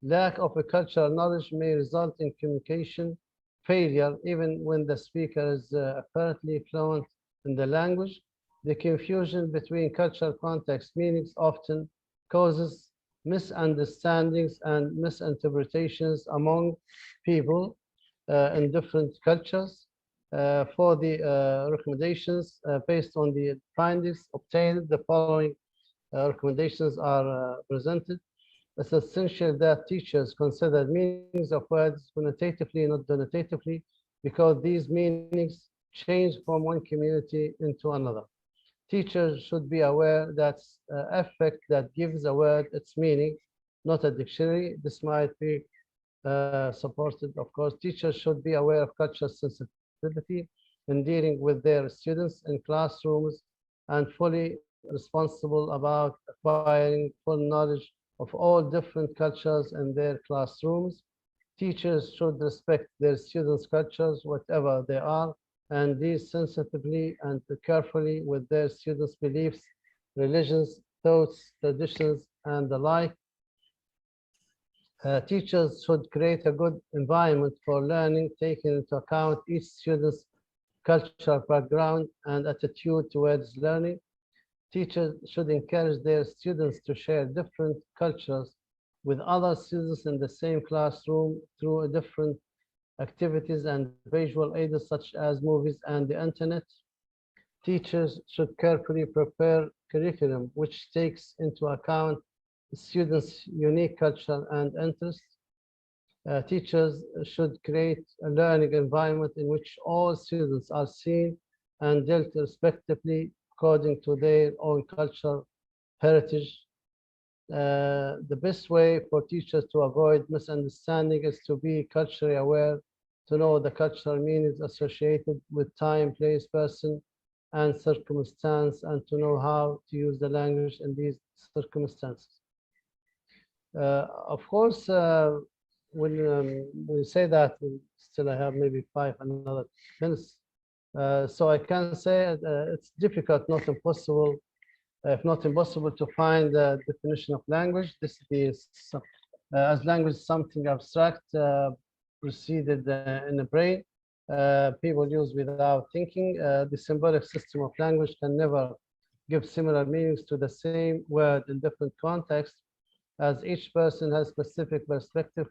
Lack of a cultural knowledge may result in communication failure even when the speaker is apparently fluent in the language. The confusion between cultural context meanings often causes misunderstandings and misinterpretations among people in different cultures. For the recommendations based on the findings obtained, the following recommendations are presented. It's essential that teachers consider meanings of words quantitatively, not denotatively, because these meanings change from one community into another. Teachers should be aware that effect that gives a word its meaning, not a dictionary. This might be supported, of course. Teachers should be aware of cultural sensitivity in dealing with their students in classrooms and fully responsible about acquiring full knowledge of all different cultures in their classrooms. Teachers should respect their students' cultures, whatever they are, and deal sensitively and carefully with their students' beliefs, religions, thoughts, traditions, and the like. Teachers should create a good environment for learning, taking into account each student's cultural background and attitude towards learning. Teachers should encourage their students to share different cultures with other students in the same classroom through different activities and visual aids such as movies and the internet. Teachers should carefully prepare curriculum which takes into account students' unique culture and interests. Teachers should create a learning environment in which all students are seen and dealt respectively according to their own culture heritage. The best way for teachers to avoid misunderstanding is to be culturally aware, to know the cultural meanings associated with time, place, person, and circumstance, and to know how to use the language in these circumstances. Of course, when we say that, still I have maybe another 5 minutes. So I can say it's difficult, not impossible, if not impossible, to find the definition of language. This is as language is something abstract, preceded in the brain. People use without thinking. The symbolic system of language can never give similar meanings to the same word in different contexts, as each person has specific perspective,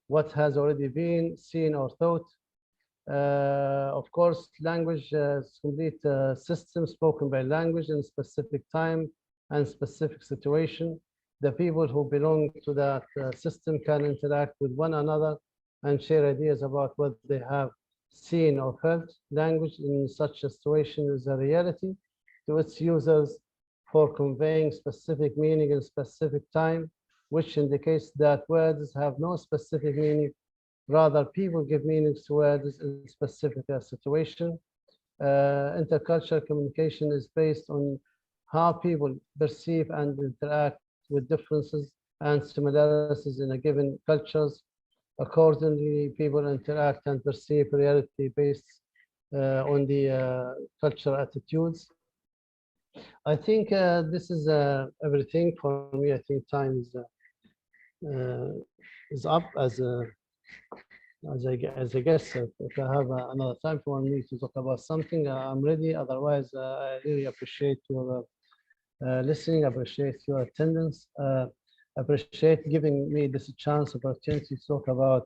what has already been seen or thought. Of course, language is complete system spoken by language in a specific time and specific situation. The people who belong to that system can interact with one another and share ideas about what they have seen or felt. Language in such a situation is a reality to its users for conveying specific meaning in specific time, which indicates that words have no specific meaning. Rather, people give meanings to words in specific situation. Intercultural communication is based on how people perceive and interact with differences and similarities in a given cultures. Accordingly, people interact and perceive reality based on the cultural attitudes. I think this is everything for me. I think time is up as I guess if I have another time for me to talk about something, I'm ready. Otherwise, I really appreciate your listening, appreciate your attendance, appreciate giving me this chance, opportunity to talk about